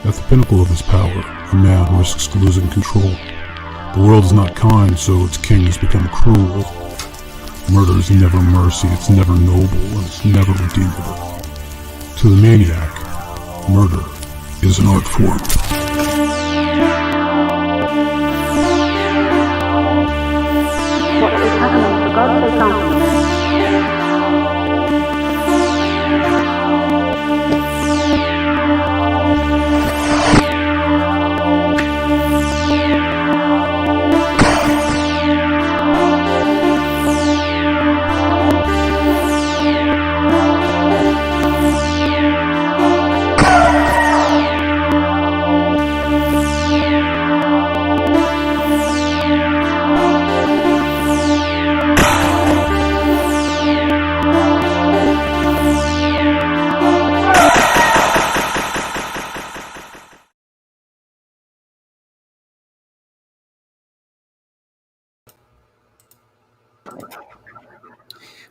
At the pinnacle of his power, a man risks losing control. The world is not kind, so its kings become cruel. Murder is never mercy, it's never noble, and it's never redeemable. To the maniac, murder is an art form. What is happening? For God's sake, something.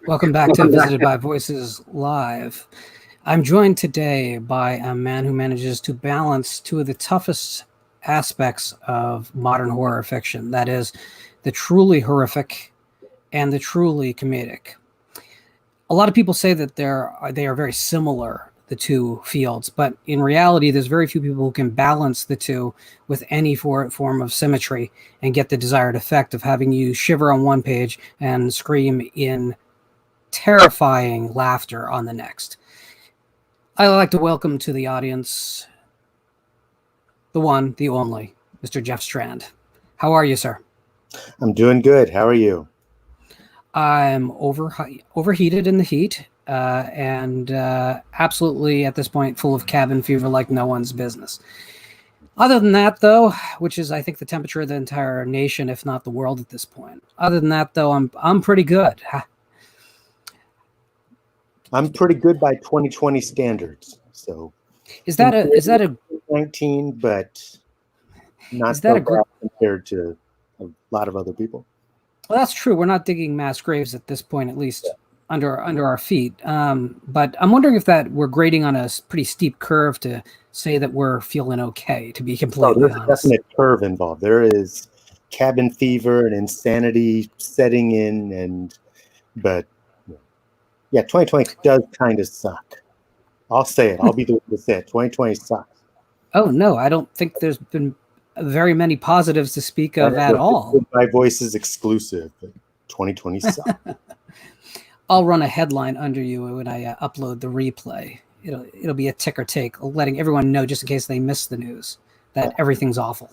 Welcome back to Visited by Voices Live. I'm joined today by a man who manages to balance two of the toughest aspects of modern horror fiction. That is, the truly horrific and the truly comedic. A lot of people say that they are very similar, the two fields, but in reality, there's very few people who can balance the two with any form of symmetry and get the desired effect of having you shiver on one page and scream in terrifying laughter on the next. I'd like to welcome to the audience the one, the only, Mr. Jeff Strand. How are you, sir? I'm doing good. How are you? I'm overheated in the heat and absolutely at this point full of cabin fever like no one's business. Other than that, though, which is I think the temperature of the entire nation, if not the world at this point. Other than that, though, I'm pretty good. I'm pretty good by 2020 standards. So is that a 19, but not is that so a group compared to a lot of other people? Well, that's true. We're not digging mass graves at this point, at least under our feet. But I'm wondering if that we're grading on a pretty steep curve to say that we're feeling okay, to be completely there's honest. a definite curve involved. There is cabin fever and insanity setting in, but yeah, 2020 does kind of suck. I'll say it. I'll be the one to say it. 2020 sucks. Oh, no, I don't think there's been very many positives to speak of at all. My voice is exclusive, but 2020 sucks. I'll run a headline under you when I upload the replay. It'll be a ticker take, letting everyone know just in case they miss the news that everything's awful.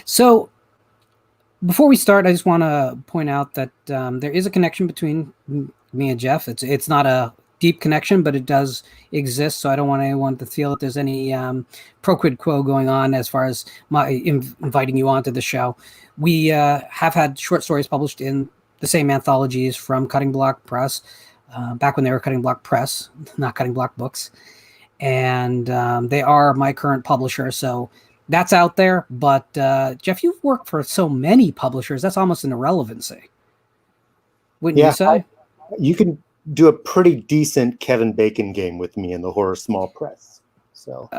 So before we start, I just want to point out that there is a connection between me and Jeff. It's not a deep connection, but it does exist. So I don't want anyone to feel that there's any pro quid quo going on as far as my inviting you onto the show. We have had short stories published in the same anthologies from Cutting Block Press, back when they were Cutting Block Press, not Cutting Block Books. And they are my current publisher. So that's out there. But Jeff, you've worked for so many publishers. That's almost an irrelevancy. Wouldn't you say? You can do a pretty decent Kevin Bacon game with me in the horror small press. So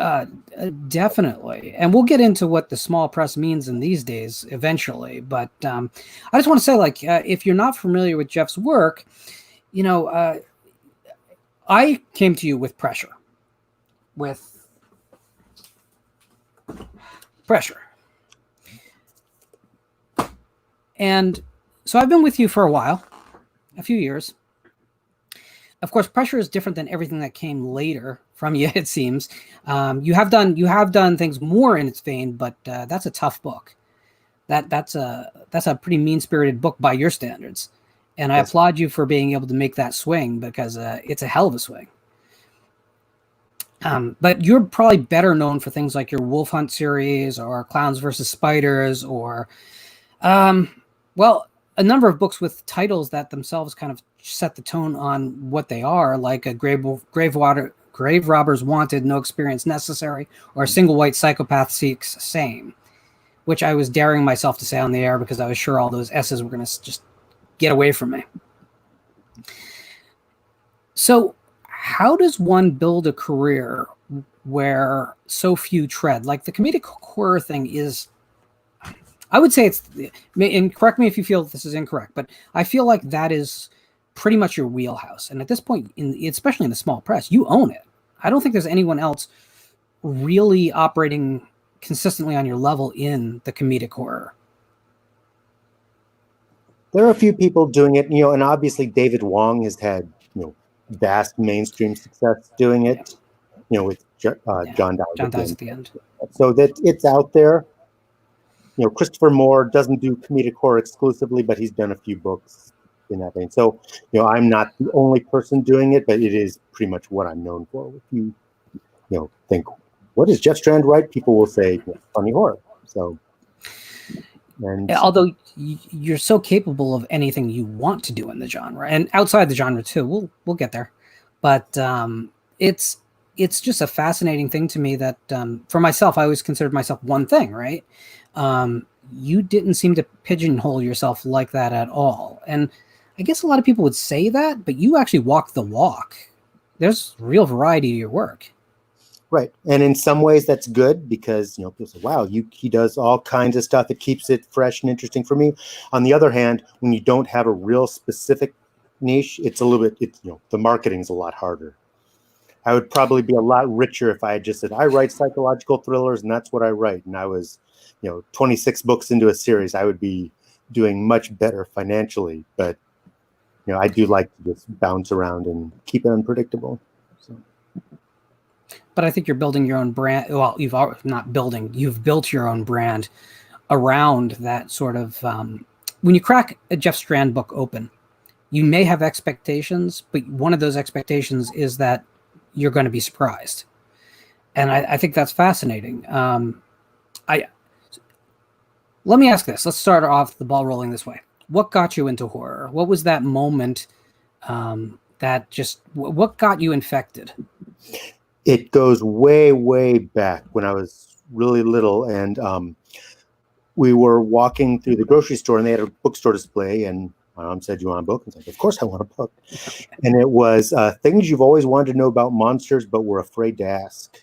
definitely. And we'll get into what the small press means in these days eventually. But I just want to say, if you're not familiar with Jeff's work, I came to you with pressure. And so I've been with you for a while, a few years. Of course, pressure is different than everything that came later from you, it seems. You have done things more in its vein, but that's a tough book. That's a pretty mean-spirited book by your standards. And I applaud you for being able to make that swing because it's a hell of a swing. But you're probably better known for things like your Wolf Hunt series or Clowns versus Spiders or, a number of books with titles that themselves kind of set the tone on what they are, like a Grave Robbers Wanted, No Experience Necessary, or A Single White Psychopath Seeks Same, which I was daring myself to say on the air because I was sure all those S's were going to just get away from me. So how does one build a career where so few tread. Like the comedic horror thing is, I would say it's, and correct me if you feel this is incorrect, but I feel like that is pretty much your wheelhouse. And at this point, especially in the small press, you own it. I don't think there's anyone else really operating consistently on your level in the comedic horror. There are a few people doing it, and obviously David Wong has had, vast mainstream success doing it, with John Dowd. John Dowd at the end. So that it's out there. Christopher Moore doesn't do comedic horror exclusively, but he's done a few books in that vein. So, I'm not the only person doing it, but it is pretty much what I'm known for. If you, think, what does Jeff Strand write? People will say funny horror. So, and although you're so capable of anything you want to do in the genre and outside the genre too, we'll get there. But it's just a fascinating thing to me that for myself, I always considered myself one thing, right? You didn't seem to pigeonhole yourself like that at all. And I guess a lot of people would say that, but you actually walk the walk. There's real variety to your work. Right. And in some ways that's good because, people say, wow, he does all kinds of stuff. It keeps it fresh and interesting for me. On the other hand, when you don't have a real specific niche, it's a little bit, the marketing's a lot harder. I would probably be a lot richer if I had just said, I write psychological thrillers and that's what I write. And I was, 26 books into a series, I would be doing much better financially. But, I do like to just bounce around and keep it unpredictable. So. But I think you're building your own brand. Well, you've built your own brand around that sort of, when you crack a Jeff Strand book open, you may have expectations, but one of those expectations is that you're going to be surprised. And I think that's fascinating. Let me ask this. Let's start off the ball rolling this way. What got you into horror? What was that moment what got you infected? It goes way, way back when I was really little, and we were walking through the grocery store, and they had a bookstore display, and my mom said, "You want a book?" I was like, "Of course I want a book." And it was things you've always wanted to know about monsters, but were afraid to ask.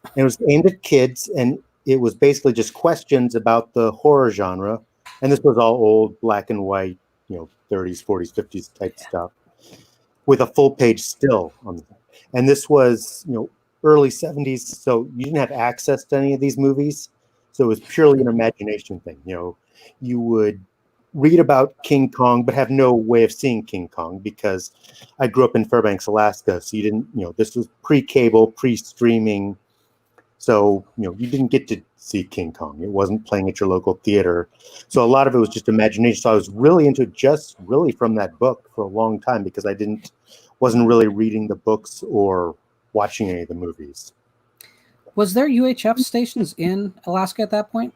And it was aimed at kids, and it was basically just questions about the horror genre. And this was all old black and white, 30s, 40s, 50s type stuff with a full page still on the. And this was, early 70s, so you didn't have access to any of these movies. So it was purely an imagination thing. You would read about King Kong, but have no way of seeing King Kong because I grew up in Fairbanks, Alaska. So you didn't, this was pre-cable, pre-streaming. So, you didn't get to see King Kong. It wasn't playing at your local theater. So a lot of it was just imagination. So I was really into it just really from that book for a long time because I wasn't really reading the books or watching any of the movies. Was there UHF stations in Alaska at that point?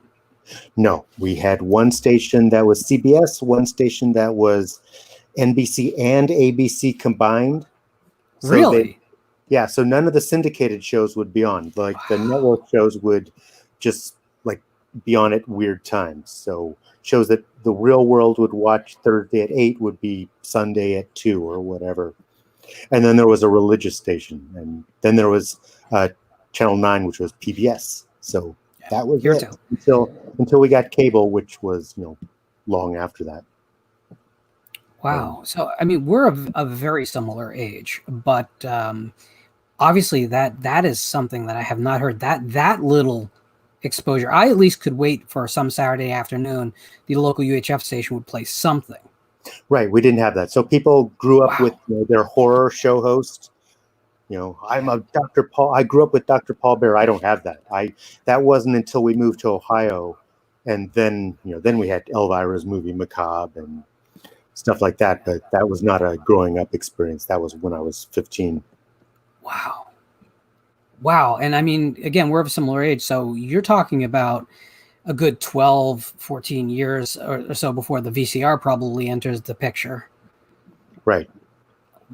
No, we had one station that was CBS, one station that was NBC and ABC combined. So really? So none of the syndicated shows would be on. Like the network shows would just be on at weird times. So shows that the real world would watch Thursday at 8 would be Sunday at 2 or whatever. And then there was a religious station, and then there was Channel 9, which was PBS. So that was it until we got cable, which was long after that. Wow. So I mean, we're of a very similar age, but obviously that is something that I have not heard. That little exposure. I at least could wait for some Saturday afternoon. The local UHF station would play something. Right. We didn't have that. So people grew up with their horror show host. I'm a Dr. Paul. I grew up with Dr. Paul Bear. I don't have that. That wasn't until we moved to Ohio. And then, then we had Elvira's movie Macabre and stuff like that. But that was not a growing up experience. That was when I was 15. Wow. And I mean, again, we're of a similar age. So you're talking about a good 12, 14 years or so before the VCR probably enters the picture. Right.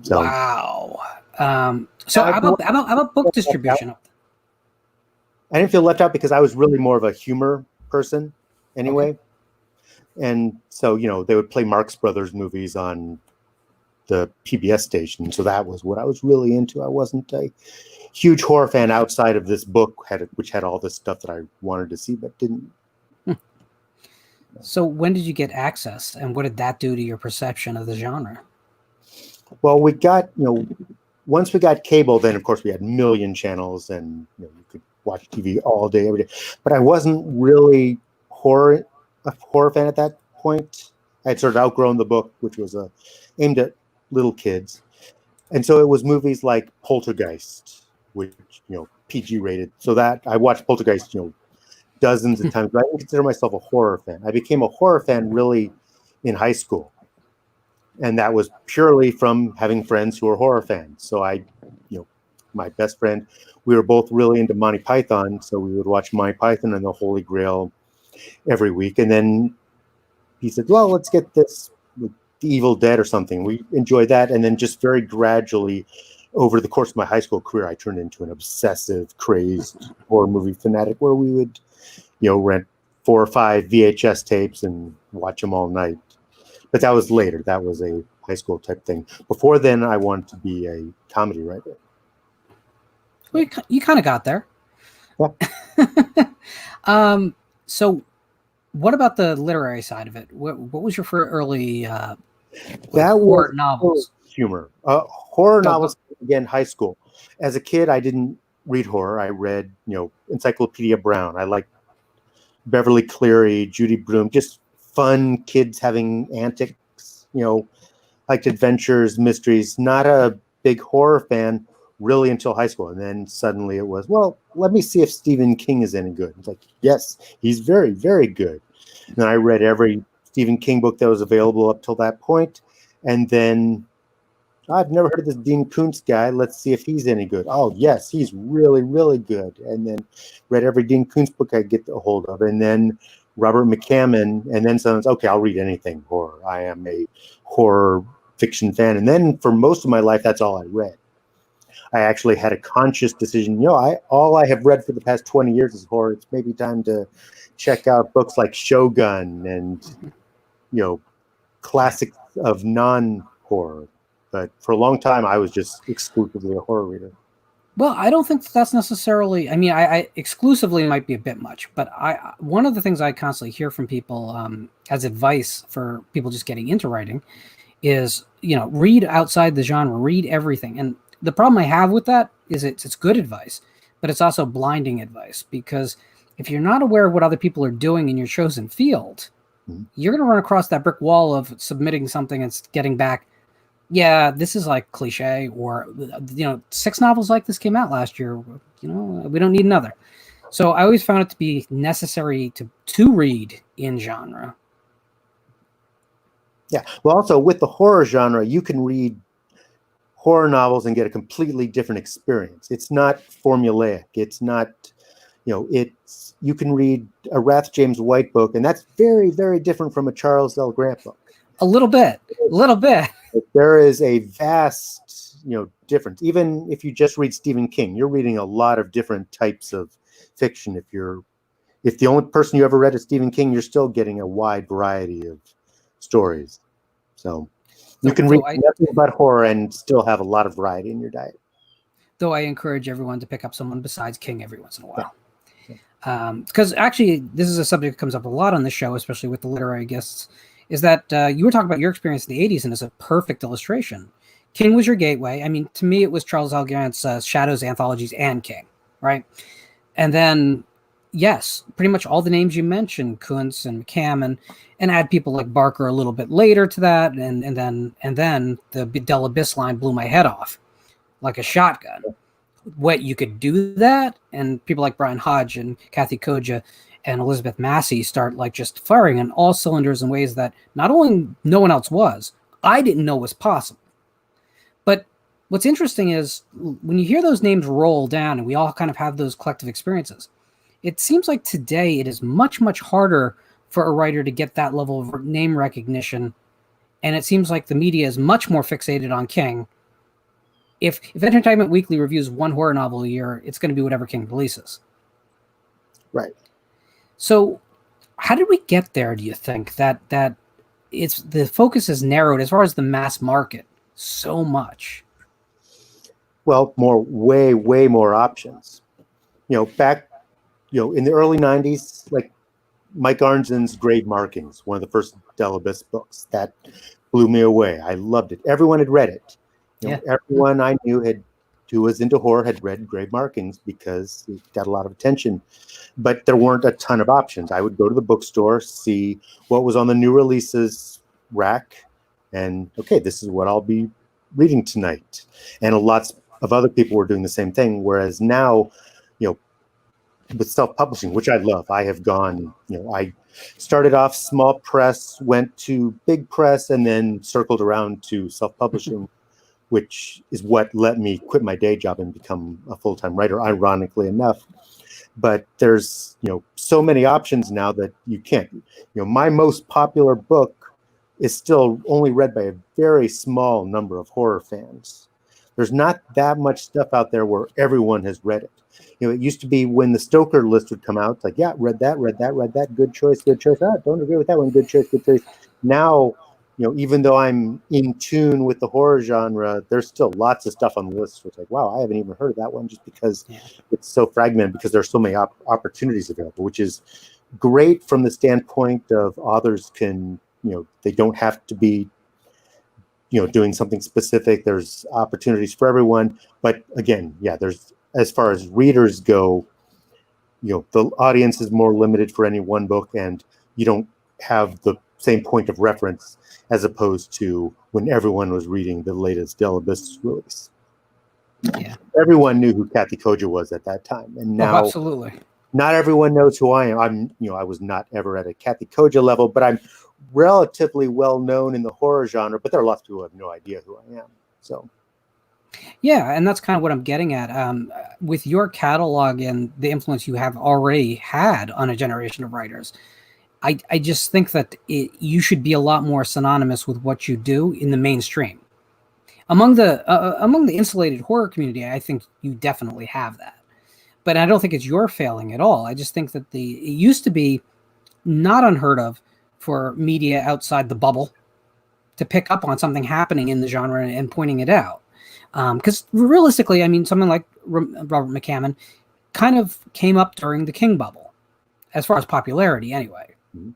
So, wow. So how about book distribution? I didn't feel left out because I was really more of a humor person anyway. Okay. And so, they would play Marx Brothers movies on the PBS station. So that was what I was really into. I wasn't a huge horror fan outside of this book, which had all this stuff that I wanted to see, but didn't. So when did you get access, and what did that do to your perception of the genre? Well, we got, once we got cable, then of course we had a million channels, and you could watch TV all day, every day. But I wasn't really a horror fan at that point. I had sort of outgrown the book, which was aimed at little kids, and so it was movies like Poltergeist, which PG rated. So that I watched Poltergeist, dozens of times. But I didn't consider myself a horror fan. I became a horror fan really in high school. And that was purely from having friends who were horror fans. So my best friend, we were both really into Monty Python. So we would watch Monty Python and the Holy Grail every week. And then he said, well, let's get this The Evil Dead or something. We enjoyed that. And then just very gradually over the course of my high school career, I turned into an obsessive, crazed horror movie fanatic where we would, rent 4 or 5 VHS tapes and watch them all night. But that was later. That was a high school type thing. Before then, I wanted to be a comedy writer. Well, you kind of got there. Yeah. So what about the literary side of it? What was your first early that horror was novels? Humor. Horror novels, again, high school. As a kid, I didn't read horror. I read, Encyclopedia Brown. I liked Beverly Cleary, Judy Blume, just fun kids having antics, liked adventures, mysteries. Not a big horror fan really until high school. And then suddenly it was, well, let me see if Stephen King is any good. It's like, yes, he's very, very good. And then I read every Stephen King book that was available up till that point. And then I've never heard of this Dean Koontz guy. Let's see if he's any good. Oh, yes, he's really, really good. And then read every Dean Koontz book I get a hold of. And then Robert McCammon. And then someone's, okay, I'll read anything horror. I am a horror fiction fan. And then for most of my life, that's all I read. I actually had a conscious decision. All I have read for the past 20 years is horror. It's maybe time to check out books like Shogun and, classics of non-horror. But for a long time, I was just exclusively a horror reader. Well, I don't think that's necessarily. I mean, I exclusively might be a bit much, but one of the things I constantly hear from people as advice for people just getting into writing is, read outside the genre, read everything. And the problem I have with that is it's good advice, but it's also blinding advice, because if you're not aware of what other people are doing in your chosen field, you're going to run across that brick wall of submitting something and getting back, yeah, this is like cliche, or 6 novels like this came out last year. We don't need another. So I always found it to be necessary to read in genre. Yeah. Well, also with the horror genre, you can read horror novels and get a completely different experience. It's not formulaic. It's not, you can read a Rath James White book, and that's very, very different from a Charles L. Grant book. A little bit. There is a vast, difference. Even if you just read Stephen King, you're reading a lot of different types of fiction. If the only person you ever read is Stephen King, you're still getting a wide variety of stories. So you can read nothing but horror and still have a lot of variety in your diet. Though I encourage everyone to pick up someone besides King every once in a while. Because actually, this is a subject that comes up a lot on the show, especially with the literary guests, is that you were talking about your experience in the 80s, and it's a perfect illustration. King was your gateway. I mean, to me, it was Charles L. Grant's Shadows anthologies and King, right? And then, yes, pretty much all the names you mentioned, Kuntz and McCammon, and add people like Barker a little bit later to that, and then the Del Abyss line blew my head off like a shotgun. What, you could do that? And people like Brian Hodge and Kathy Koja and Elizabeth Massey start like just firing on all cylinders in ways that not only no one else was, I didn't know was possible. But what's interesting is when you hear those names roll down and we all kind of have those collective experiences, it seems like today it is much, much harder for a writer to get that level of name recognition. And it seems like the media is much more fixated on King. If Entertainment Weekly reviews one horror novel a year, it's going to be whatever King releases. Right. So how did we get there, do you think, that it's the focus is narrowed as far as the mass market so much. Well, way more options. Back, in the early 90s, like Mike Arnzen's Grave Markings, one of the first Delibes books, that blew me away. I loved it. Everyone had read it. Everyone I knew who was into horror had read Grave Markings because it got a lot of attention. But there weren't a ton of options. I would go to the bookstore, see what was on the new releases rack, and okay, this is what I'll be reading tonight. And lots of other people were doing the same thing. Whereas now, with self-publishing, which I love, I have gone, I started off small press, went to big press, and then circled around to self-publishing, which is what let me quit my day job and become a full-time writer, ironically enough. But there's, so many options now that you can't. My most popular book is still only read by a very small number of horror fans. There's not that much stuff out there where everyone has read it. It used to be when the Stoker list would come out, it's like, yeah, read that, good choice. Ah, don't agree with that one, good choice. Now, even though I'm in tune with the horror genre, there's still lots of stuff on the list. It's like, wow, I haven't even heard of that one just because it's so fragmented, because there's so many opportunities available, which is great from the standpoint of authors can, they don't have to be, doing something specific. There's opportunities for everyone. But again, there's, as far as readers go, the audience is more limited for any one book, and you don't have the same point of reference as opposed to when everyone was reading the latest Delibes release. Yeah. Everyone knew who Kathy Koja was at that time. And now absolutely. Not everyone knows who I am. I was not ever at a Kathy Koja level, but I'm relatively well known in the horror genre, but there are lots of people who have no idea who I am. So yeah, and that's kind of what I'm getting at. With your catalog and the influence you have already had on a generation of writers, I just think that you should be a lot more synonymous with what you do in the mainstream. Among the insulated horror community, I think you definitely have that. But I don't think it's your failing at all. I just think that it used to be not unheard of for media outside the bubble to pick up on something happening in the genre and pointing it out. Because realistically, I mean, someone like Robert McCammon kind of came up during the King bubble, as far as popularity anyway. Mm-hmm.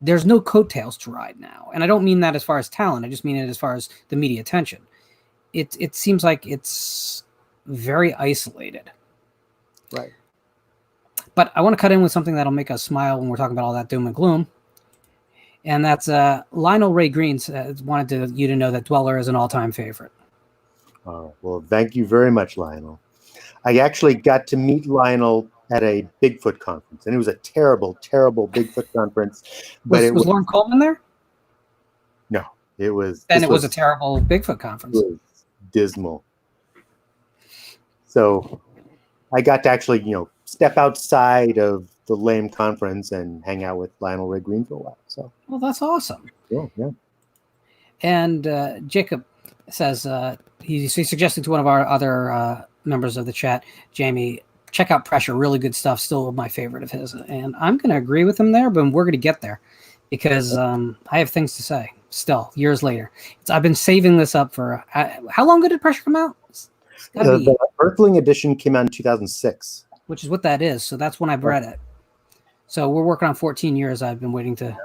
There's no coattails to ride now. And I don't mean that as far as talent. I just mean it as far as the media attention. It seems like it's very isolated. Right. But I want to cut in with something that'll make us smile when we're talking about all that doom and gloom. And that's Lionel Ray Green wanted you to know that Dweller is an all-time favorite. Well, thank you very much, Lionel. I actually got to meet Lionel at a Bigfoot conference, and it was a terrible, terrible Bigfoot conference. But was Lauren Coleman there? No, it was. And it was a terrible Bigfoot conference. It was dismal. So I got to actually, step outside of the lame conference and hang out with Lionel Ray Green for a while. So, well, that's awesome. Yeah. And Jacob says he's suggesting to one of our other members of the chat, Jamie, check out Pressure. Really good stuff. Still my favorite of his. And I'm going to agree with him there, but we're going to get there because I have things to say still years later. I've been saving this up for how long ago did Pressure come out? The Earthling edition came out in 2006. Which is what that is. So that's when I've read it. So we're working on 14 years. I've been waiting to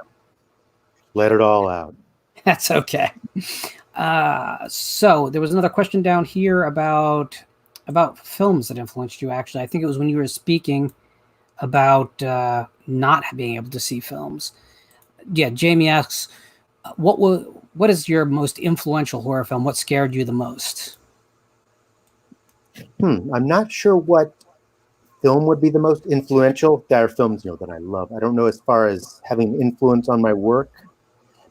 let it all out. That's okay. So there was another question down here about films that influenced you. Actually, I think it was when you were speaking about not being able to see films. Yeah, Jamie asks, what is your most influential horror film? What scared you the most? I'm not sure what film would be the most influential. There are films, that I love. I don't know as far as having influence on my work,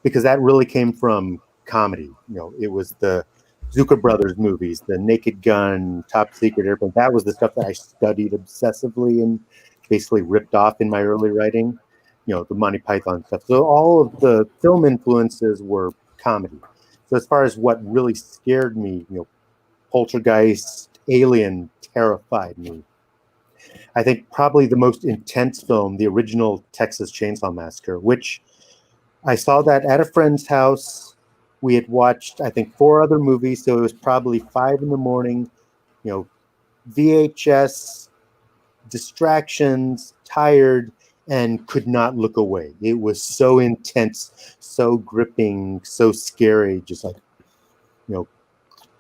because that really came from comedy. It was the Zucker Brothers movies, the Naked Gun, Top Secret Airplane. That was the stuff that I studied obsessively and basically ripped off in my early writing. The Monty Python stuff. So all of the film influences were comedy. So as far as what really scared me, Poltergeist, Alien terrified me. I think probably the most intense film, the original Texas Chainsaw Massacre, which I saw that at a friend's house We had watched, I think, 4 other movies, so it was probably 5 in the morning. VHS, distractions, tired, and could not look away. It was so intense, so gripping, so scary, just like,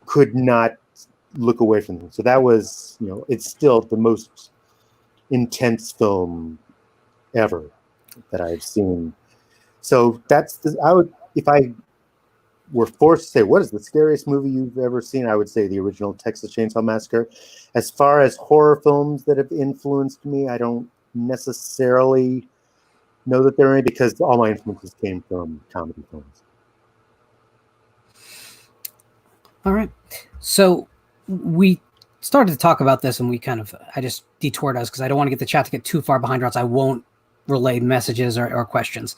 could not look away from them. So that was, it's still the most intense film ever that I've seen. So if I were forced to say, what is the scariest movie you've ever seen? I would say the original Texas Chainsaw Massacre. As far as horror films that have influenced me, I don't necessarily know that there are any, because all my influences came from comedy films. All right. So we started to talk about this, and I just detoured us because I don't want to get the chat to get too far behind, or else I won't relay messages or questions.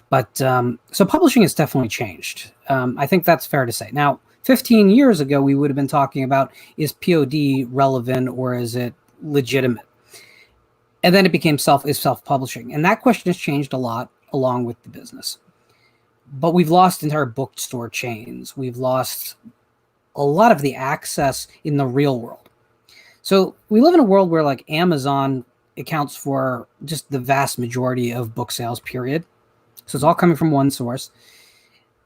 But so publishing has definitely changed. I think that's fair to say. Now, 15 years ago, we would have been talking about, is POD relevant or is it legitimate? And then it became self-publishing. And that question has changed a lot along with the business. But we've lost entire bookstore chains. We've lost a lot of the access in the real world. So we live in a world where like Amazon accounts for just the vast majority of book sales, period. So it's all coming from one source.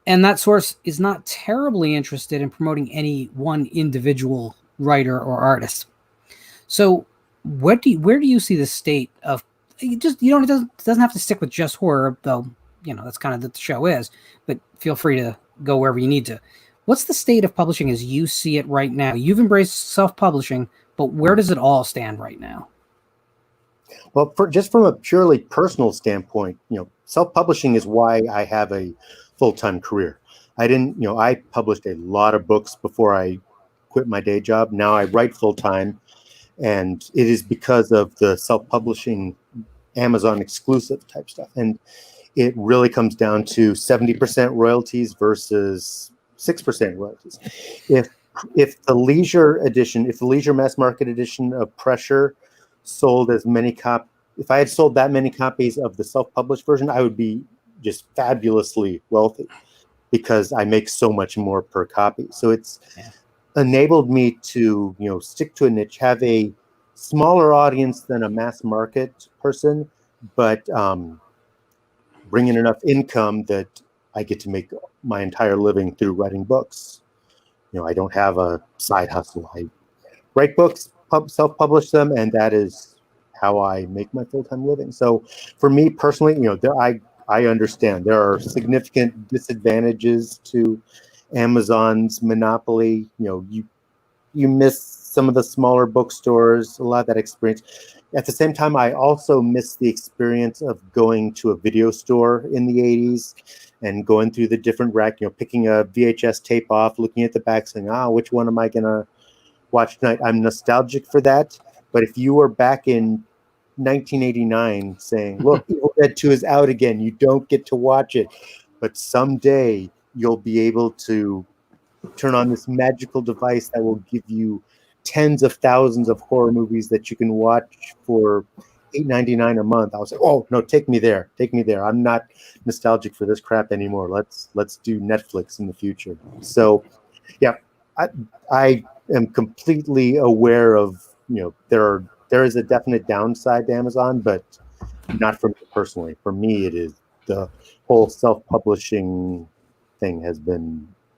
And that source is not terribly interested in promoting any one individual writer or artist. So where do you see the state of, it doesn't have to stick with just horror, though, that's kind of what the show is, but feel free to go wherever you need to. What's the state of publishing as you see it right now? You've embraced self-publishing, but where does it all stand right now? Well, just from a purely personal standpoint, self-publishing is why I have a full-time career. I published a lot of books before I quit my day job. Now I write full-time, and it is because of the self-publishing Amazon exclusive type stuff. And it really comes down to 70% royalties versus 6% royalties. If the leisure mass market edition of Pressure sold as many if I had sold that many copies of the self-published version, I would be just fabulously wealthy, because I make so much more per copy. So it's enabled me to, stick to a niche, have a smaller audience than a mass market person, but bring in enough income that I get to make my entire living through writing books. I don't have a side hustle. I write books, self-publish them, and that is how I make my full-time living. So for me personally, I understand there are significant disadvantages to Amazon's monopoly. You miss some of the smaller bookstores, a lot of that experience. At the same time, I also miss the experience of going to a video store in the 80s and going through the different rack, picking a VHS tape off, looking at the back, saying, which one am I going to watch tonight? I'm nostalgic for that. But if you were back in 1989 saying, look, Evil Dead 2 is out again, you don't get to watch it, but someday you'll be able to turn on this magical device that will give you tens of thousands of horror movies that you can watch for $8.99 a month. I was like, oh no, take me there. I'm not nostalgic for this crap anymore. Let's do Netflix in the future. So yeah, I am completely aware of, there is a definite downside to Amazon, but not for me personally. For me, it is the whole self-publishing thing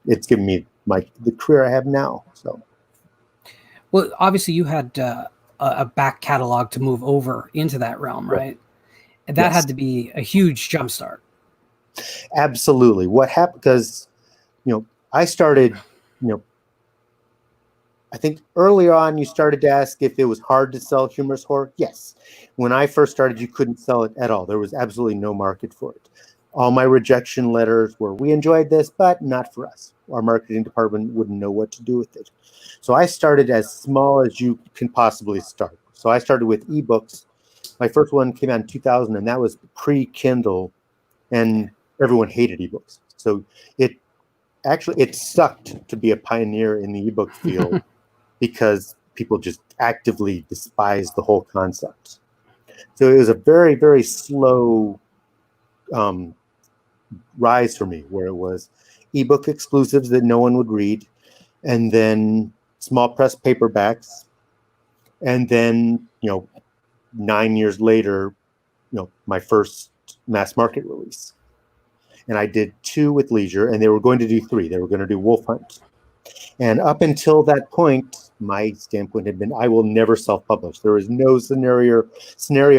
it's given me the career I have now. So, well, obviously you had a back catalog to move over into that realm, right? And that had to be a huge jumpstart. Absolutely. What happened? Because, I started, I think early on you started to ask if it was hard to sell humorous horror. Yes. When I first started, you couldn't sell it at all. There was absolutely no market for it. All my rejection letters were, we enjoyed this, but not for us. Our marketing department wouldn't know what to do with it. So I started as small as you can possibly start. So I started with ebooks. My first one came out in 2000, and that was pre-Kindle, and everyone hated ebooks. So it sucked to be a pioneer in the ebook field because people just actively despised the whole concept. So it was a very, very slow rise for me, where it was ebook exclusives that no one would read, and then small press paperbacks, and then 9 years later, my first mass market release. And I did 2 with Leisure, and they were going to do 3. They were going to do Wolf Hunt. And up until that point, my standpoint had been, I will never self-publish. There is no scenario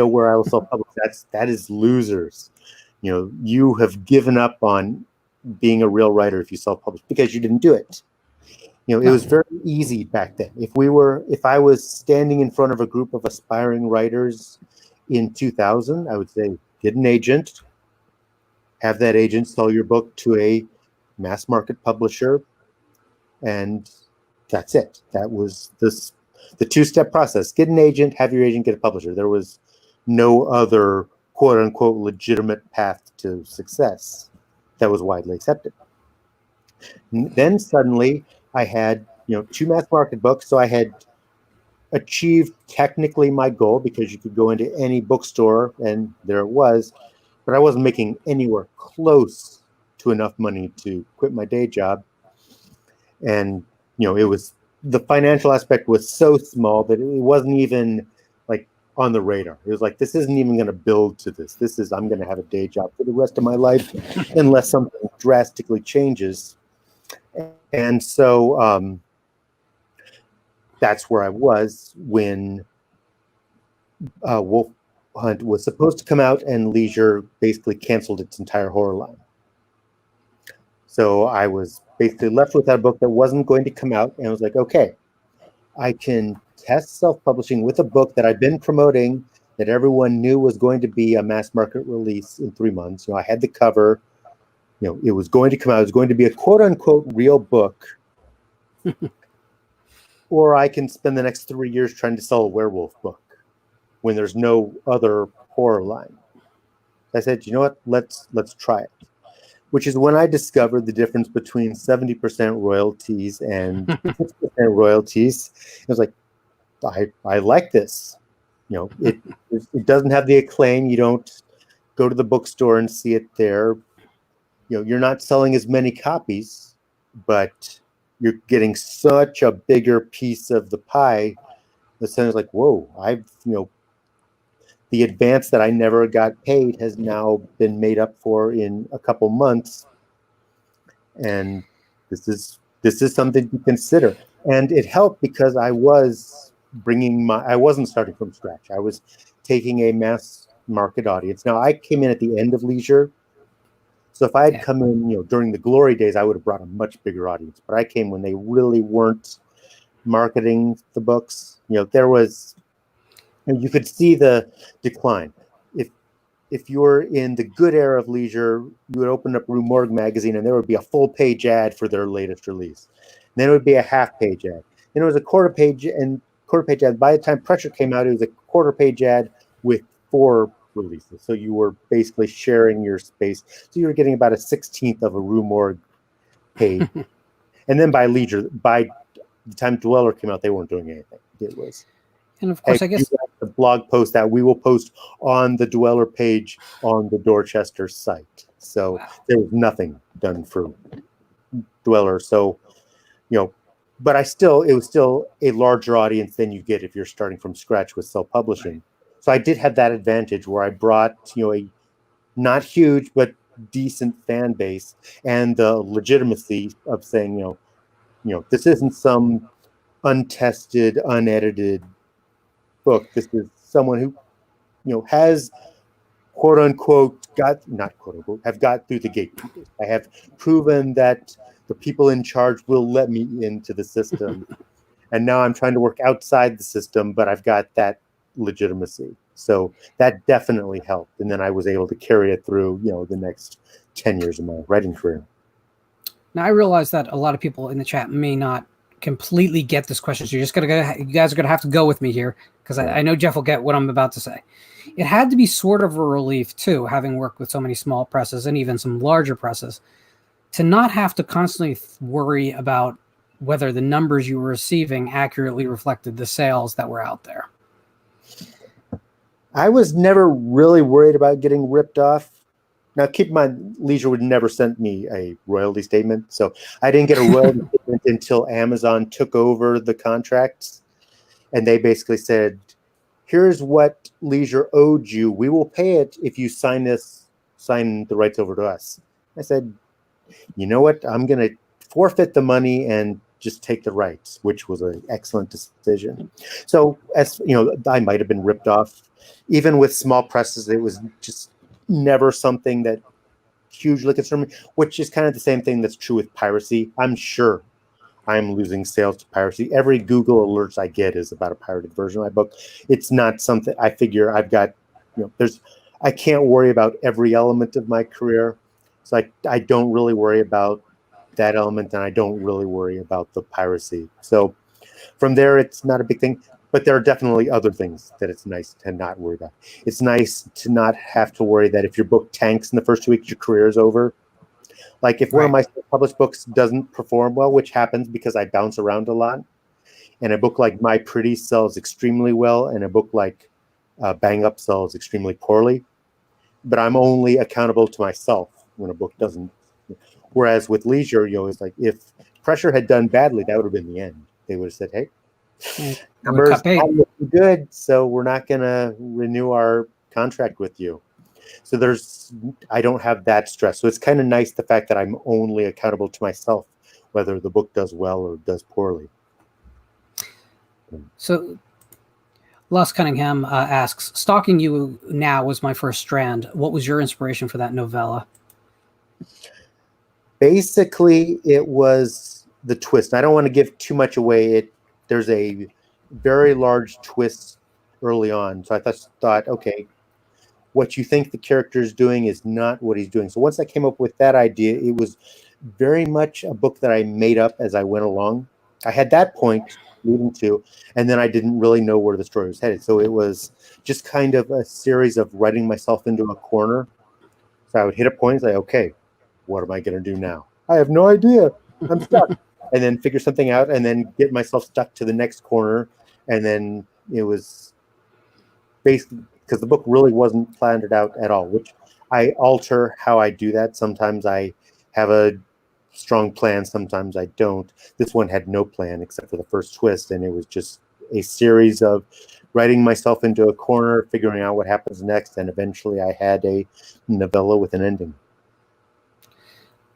where I will self-publish. That is losers. You have given up on being a real writer if you self-publish because you didn't do it. It was very easy back then. If I was standing in front of a group of aspiring writers in 2000, I would say, get an agent, have that agent sell your book to a mass market publisher, and that's it. That was the 2-step process. Get an agent, have your agent get a publisher. There was no other quote unquote legitimate path to success that was widely accepted. Then suddenly I had 2 mass market books, so I had achieved technically my goal, because you could go into any bookstore and there it was, but I wasn't making anywhere close to enough money to quit my day job. And it was, the financial aspect was so small that it wasn't even like on the radar. It was like, this isn't even going to build to this. I'm going to have a day job for the rest of my life unless something drastically changes. And so that's where I was when Wolf Hunt was supposed to come out, and Leisure basically canceled its entire horror line. So I was basically left with that book that wasn't going to come out, and I was like, okay, I can test self-publishing with a book that I've been promoting, that everyone knew was going to be a mass market release in 3 months. I had the cover. It was going to come out. It was going to be a quote-unquote real book. Or I can spend the next 3 years trying to sell a werewolf book when there's no other horror line. I said, you know what? Let's try it. Which is when I discovered the difference between 70% royalties and 50% royalties. I was like, I like this. It doesn't have the acclaim. You don't go to the bookstore and see it there. You're not selling as many copies, but you're getting such a bigger piece of the pie. The center's like, whoa, the advance that I never got paid has now been made up for in a couple months. And this is something to consider. And it helped because I was I wasn't starting from scratch. I was taking a mass market audience. Now, I came in at the end of Leisure. So if I had come in, during the glory days, I would have brought a much bigger audience. But I came when they really weren't marketing the books. There was, you could see the decline. If you were in the good era of Leisure, you would open up Rue Morgue magazine, and there would be a full-page ad for their latest release. And then it would be a half-page ad. Then it was a quarter-page ad. By the time Pressure came out, it was a quarter-page ad with 4 releases. So you were basically sharing your space. So you were getting about a 16th of a Rue Morgue page. And then by Leisure, by the time Dweller came out, they weren't doing anything. It was, and of course, I guess the blog post that we will post on the Dweller page on the Dorchester site. So there was nothing done for Dweller. So, but it was still a larger audience than you get if you're starting from scratch with self-publishing. Right. So I did have that advantage where I brought, a not huge, but decent fan base, and the legitimacy of saying, this isn't some untested, unedited book. This is someone who, has quote unquote have got through the gate. I have proven that the people in charge will let me into the system. And now I'm trying to work outside the system, but I've got that legitimacy. So that definitely helped. And then I was able to carry it through, the next 10 years of my writing career. Now, I realize that a lot of people in the chat may not completely get this question. So you guys are going to have to go with me here, because I know Jeff will get what I'm about to say. It had to be sort of a relief too, having worked with so many small presses and even some larger presses, to not have to constantly worry about whether the numbers you were receiving accurately reflected the sales that were out there. I was never really worried about getting ripped off. Now, keep in mind, Leisure would never send me a royalty statement. So I didn't get a royalty statement until Amazon took over the contracts. And they basically said, here's what Leisure owed you. We will pay it if you sign the rights over to us. I said, you know what? I'm going to forfeit the money and just take the rights, which was an excellent decision. So, as you know, I might have been ripped off. Even with small presses, it was just never something that hugely concerned me, which is kind of the same thing that's true with piracy. I'm sure I'm losing sales to piracy. Every Google alerts I get is about a pirated version of my book. It's not something I figure I've got, I can't worry about every element of my career. So I don't really worry about that element, and I don't really worry about the piracy. So from there, it's not a big thing. But there are definitely other things that it's nice to not worry about. It's nice to not have to worry that if your book tanks in the first 2 weeks, your career is over. Like if one of my published books doesn't perform well, which happens because I bounce around a lot, and a book like My Pretty sells extremely well, and a book like Bang Up sells extremely poorly, but I'm only accountable to myself when a book doesn't. Whereas with Leisure, it's like if Pressure had done badly, that would have been the end. They would have said, hey, numbers not looking good, so we're not going to renew our contract with you. So I don't have that stress. So it's kind of nice the fact that I'm only accountable to myself, whether the book does well or does poorly. So Los Cunningham asks, Stalking You Now was my first Strand. What was your inspiration for that novella? Basically, it was the twist. I don't want to give too much away. There's a very large twist early on. So I thought, okay, what you think the character is doing is not what he's doing. So once I came up with that idea, it was very much a book that I made up as I went along. I had that point leading to, and then I didn't really know where the story was headed. So it was just kind of a series of writing myself into a corner. So I would hit a point and say, okay, what am I going to do now? I have no idea. I'm stuck. And then figure something out and then get myself stuck to the next corner. And then it was basically, because the book really wasn't planned out at all, which I alter how I do that. Sometimes I have a strong plan, sometimes I don't. This one had no plan except for the first twist, and it was just a series of writing myself into a corner, figuring out what happens next, and eventually I had a novella with an ending.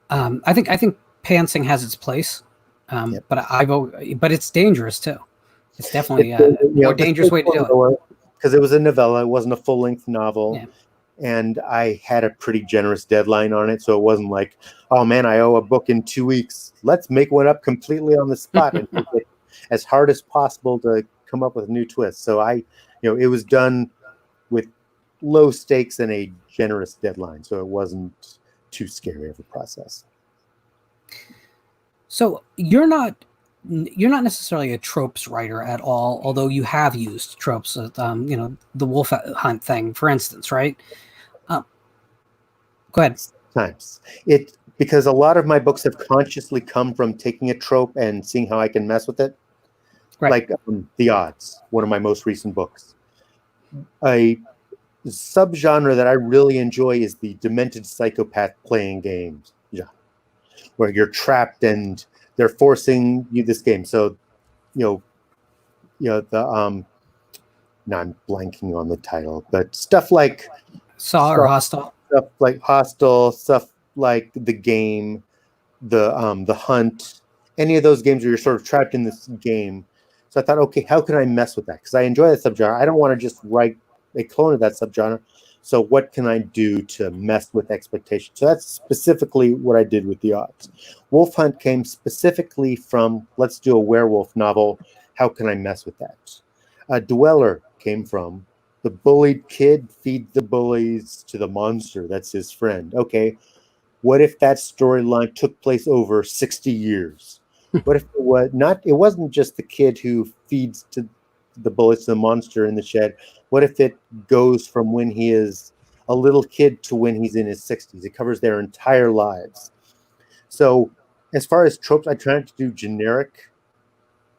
I think pantsing has its place, Yep. but it's dangerous too. It's definitely a more dangerous way to do it. Because it was a novella, it wasn't a full-length novel. Yeah. And I had a pretty generous deadline on it, so it wasn't like, oh man, I owe a book in 2 weeks. Let's make one up completely on the spot and make it as hard as possible to come up with a new twist. So it was done with low stakes and a generous deadline, so it wasn't too scary of a process. So you're not necessarily a tropes writer at all, although you have used tropes. The wolf hunt thing, for instance, right? Go ahead. Times because a lot of my books have consciously come from taking a trope and seeing how I can mess with it. Right. Like The Odds, one of my most recent books. A subgenre that I really enjoy is the demented psychopath playing games, where you're trapped and they're forcing you this game. So, now I'm blanking on the title, but stuff like or Hostel. Stuff like Hostel, stuff like The Game, the Hunt, any of those games where you're sort of trapped in this game. So I thought, okay, how can I mess with that? Because I enjoy that subgenre. I don't want to just write a clone of that subgenre. So what can I do to mess with expectations? So that's specifically what I did with The Odds. Wolf Hunt came specifically from, let's do a werewolf novel. How can I mess with that? Dweller came from, the bullied kid feeds the bullies to the monster that's his friend. Okay, what if that storyline took place over 60 years? What if it wasn't just the kid who feeds to the bullies to the monster in the shed? What if it goes from when he is a little kid to when he's in his 60s? It covers their entire lives. So as far as tropes, I try not to do generic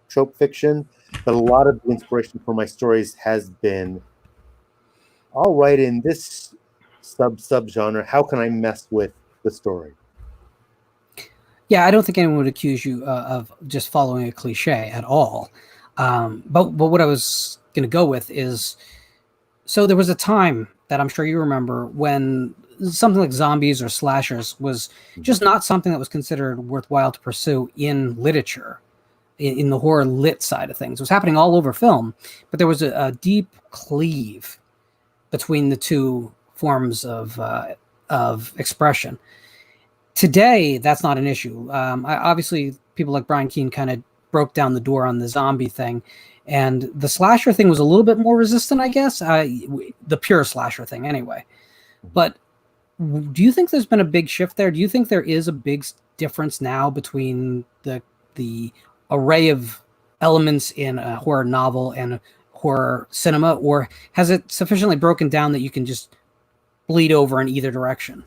trope fiction, but a lot of the inspiration for my stories has been, all right, in this subgenre? How can I mess with the story? Yeah, I don't think anyone would accuse you of just following a cliche at all. But what I was going to go with is, so there was a time that I'm sure you remember when something like zombies or slashers was just not something that was considered worthwhile to pursue in literature, in the horror lit side of things. It was happening all over film, but there was a deep cleave between the two forms of expression. Today, that's not an issue. Obviously, people like Brian Keane kind of broke down the door on the zombie thing, and the slasher thing was a little bit more resistant, I guess. The pure slasher thing, anyway. But do you think there's been a big shift there? Do you think there is a big difference now between the array of elements in a horror novel and horror cinema, or has it sufficiently broken down that you can just bleed over in either direction?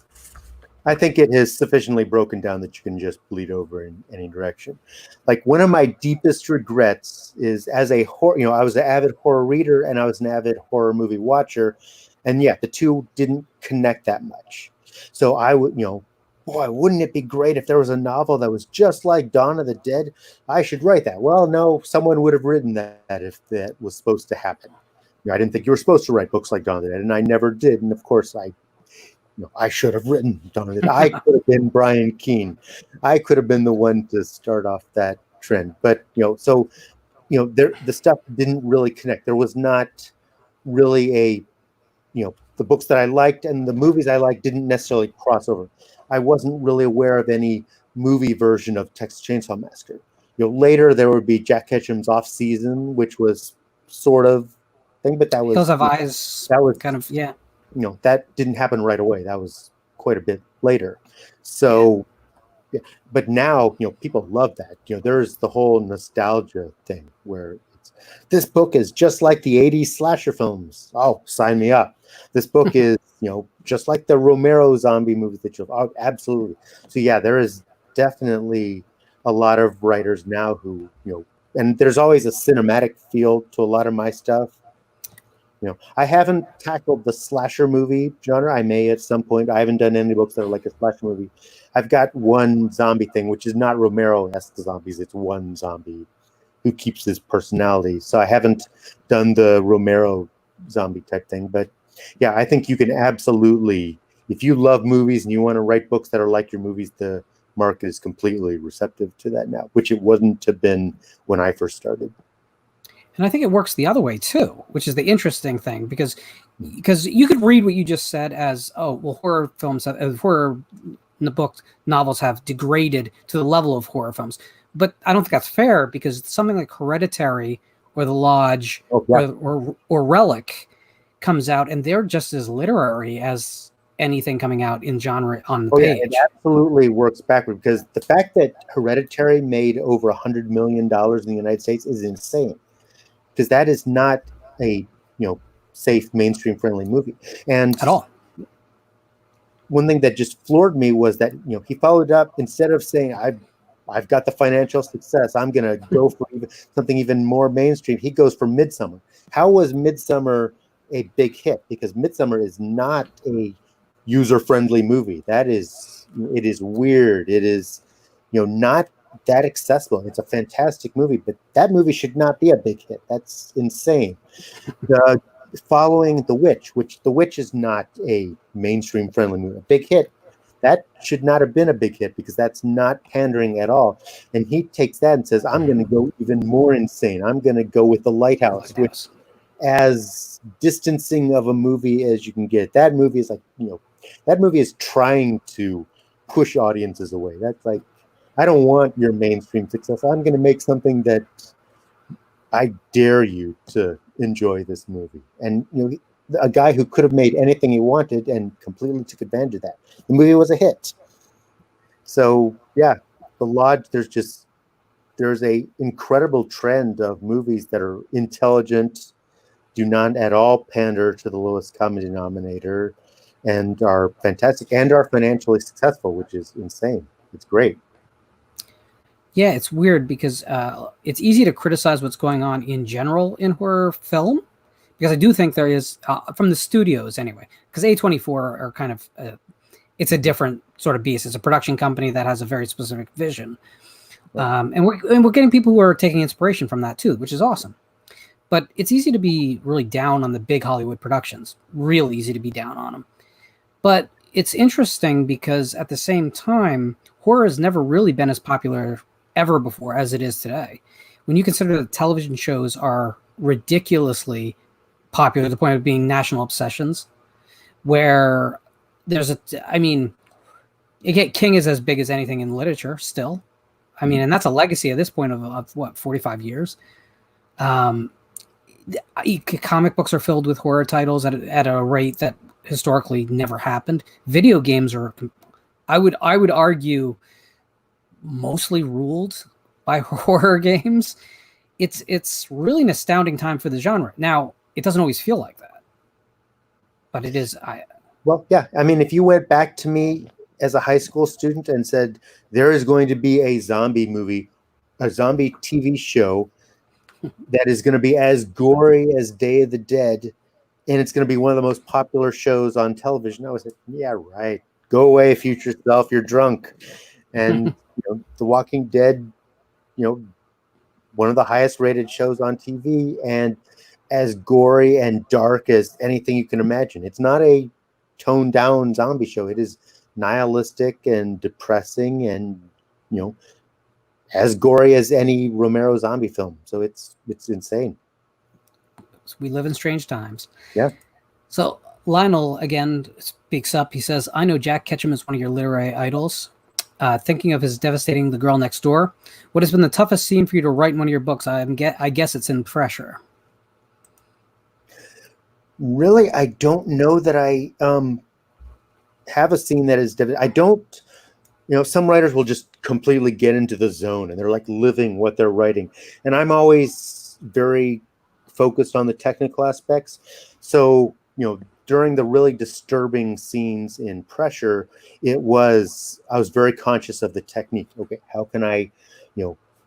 I think it has sufficiently broken down that you can just bleed over in any direction. Like, one of my deepest regrets is, as a horror, I was an avid horror reader and I was an avid horror movie watcher, and yeah, the two didn't connect that much. So I would, boy, wouldn't it be great if there was a novel that was just like Dawn of the Dead? I should write that. Well, no, someone would have written that if that was supposed to happen. I didn't think you were supposed to write books like Dawn of the Dead, and I never did. And of course, I should have written Dawn of the Dead. I could have been Brian Keane. I could have been the one to start off that trend. But the stuff didn't really connect. There was not really the books that I liked and the movies I liked didn't necessarily cross over. I wasn't really aware of any movie version of Texas Chainsaw Massacre. Later there would be Jack Ketchum's Off Season, which was sort of thing, but that was Hills Have Eyes. That was kind of, yeah. That didn't happen right away. That was quite a bit later. So, yeah. But now, people love that. There's the whole nostalgia thing where this book is just like the 80s slasher films. Oh, sign me up. This book is, just like the Romero zombie movie that oh, absolutely. So yeah, there is definitely a lot of writers now who, and there's always a cinematic feel to a lot of my stuff. I haven't tackled the slasher movie genre. I may at some point. I haven't done any books that are like a slasher movie. I've got one zombie thing, which is not Romero-esque zombies. It's one zombie who keeps his personality. So I haven't done the Romero zombie type thing. But yeah, I think you can absolutely, if you love movies and you want to write books that are like your movies, the market is completely receptive to that now, which it wouldn't have been when I first started. And I think it works the other way too, which is the interesting thing, because you could read what you just said as, oh, well, horror films, horror book novels have degraded to the level of horror films. But I don't think that's fair, because something like Hereditary or The Lodge or Relic comes out, and they're just as literary as anything coming out in genre on the page. Yeah, it absolutely works backward, because the fact that Hereditary made over $100 million in the United States is insane. Because that is not a safe, mainstream friendly movie, and at all. One thing that just floored me was that he followed up, instead of saying I've got the financial success, I'm gonna go for something even more mainstream. He goes for Midsummer. How was Midsummer a big hit? Because Midsummer is not a user friendly movie. It is weird. It is not that accessible. It's a fantastic movie, but that movie should not be a big hit. That's insane. Following The Witch, which The Witch is not a mainstream friendly movie, a big hit, that should not have been a big hit, because that's not pandering at all. And he takes that and says, I'm going to go even more insane. I'm going to go with The Lighthouse, which as distancing of a movie as you can get. That movie is like, that movie is trying to push audiences away. That's like, I don't want your mainstream success. I'm going to make something that I dare you to enjoy this movie. And a guy who could have made anything he wanted and completely took advantage of that. The movie was a hit. So yeah, The Lodge, there's a incredible trend of movies that are intelligent, do not at all pander to the lowest common denominator, and are fantastic and are financially successful, which is insane. It's great. Yeah, it's weird because it's easy to criticize what's going on in general in horror film, because I do think there is from the studios anyway, because A24 are kind of it's a different sort of beast. It's a production company that has a very specific vision, and we're getting people who are taking inspiration from that too, which is awesome. But it's easy to be really down on the big Hollywood productions. Real easy to be down on them. But it's interesting because at the same time, horror has never really been as popular ever before as it is today. When you consider that television shows are ridiculously popular to the point of being national obsessions, where King is as big as anything in literature still. I mean, and that's a legacy at this point of what, 45 years. Comic books are filled with horror titles at a rate that historically never happened. Video games are, I would argue, mostly ruled by horror games. It's really an astounding time for the genre. Now, it doesn't always feel like that, but it is. Well, yeah. I mean, if you went back to me as a high school student and said there is going to be a zombie movie, a zombie TV show that is going to be as gory as Day of the Dead, and it's going to be one of the most popular shows on television, I was like, yeah, right. Go away, future self. You're drunk. And The Walking Dead, one of the highest rated shows on TV, and as gory and dark as anything you can imagine. It's not a toned down zombie show. It is nihilistic and depressing and, as gory as any Romero zombie film. So it's insane. We live in strange times. Yeah. So Lionel again speaks up. He says, I know Jack Ketchum is one of your literary idols. Thinking of his devastating The Girl Next Door, what has been the toughest scene for you to write in one of your books? I guess it's in Pressure. Really, I don't know that I have a scene that is I don't, some writers will just completely get into the zone and they're like living what they're writing. And I'm always very focused on the technical aspects. So, during the really disturbing scenes in Pressure, I was very conscious of the technique. Okay, how can I,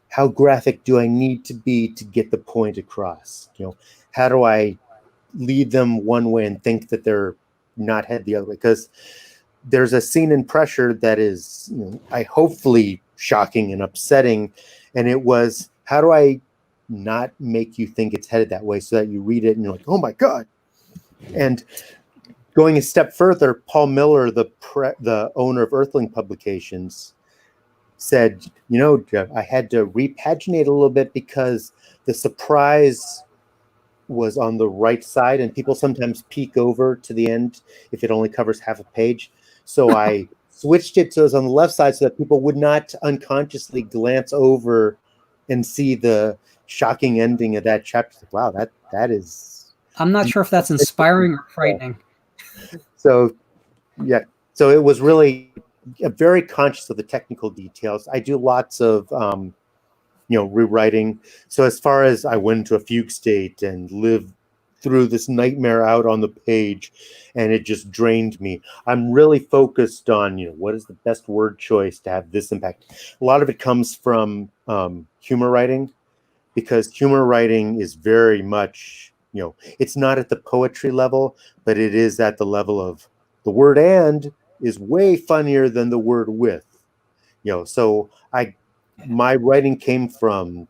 how graphic do I need to be to get the point across? How do I lead them one way and think that they're not head the other way? Because there's a scene in Pressure that is, hopefully shocking and upsetting. And it was, how do I not make you think it's headed that way so that you read it and you're like, oh my God. And going a step further, Paul Miller, the owner of Earthling Publications, said, Jeff, I had to repaginate a little bit because the surprise was on the right side and people sometimes peek over to the end if it only covers half a page. So I switched it so it was on the left side so that people would not unconsciously glance over and see the shocking ending of that chapter. Wow, that is... I'm not sure if that's inspiring or frightening. So, yeah. So it was really very conscious of the technical details. I do lots of, rewriting. So as far as I went into a fugue state and lived through this nightmare out on the page, and it just drained me, I'm really focused on, what is the best word choice to have this impact. A lot of it comes from humor writing, because humor writing is very much, it's not at the poetry level, but it is at the level of the word "and" is way funnier than the word "with." So my writing came from,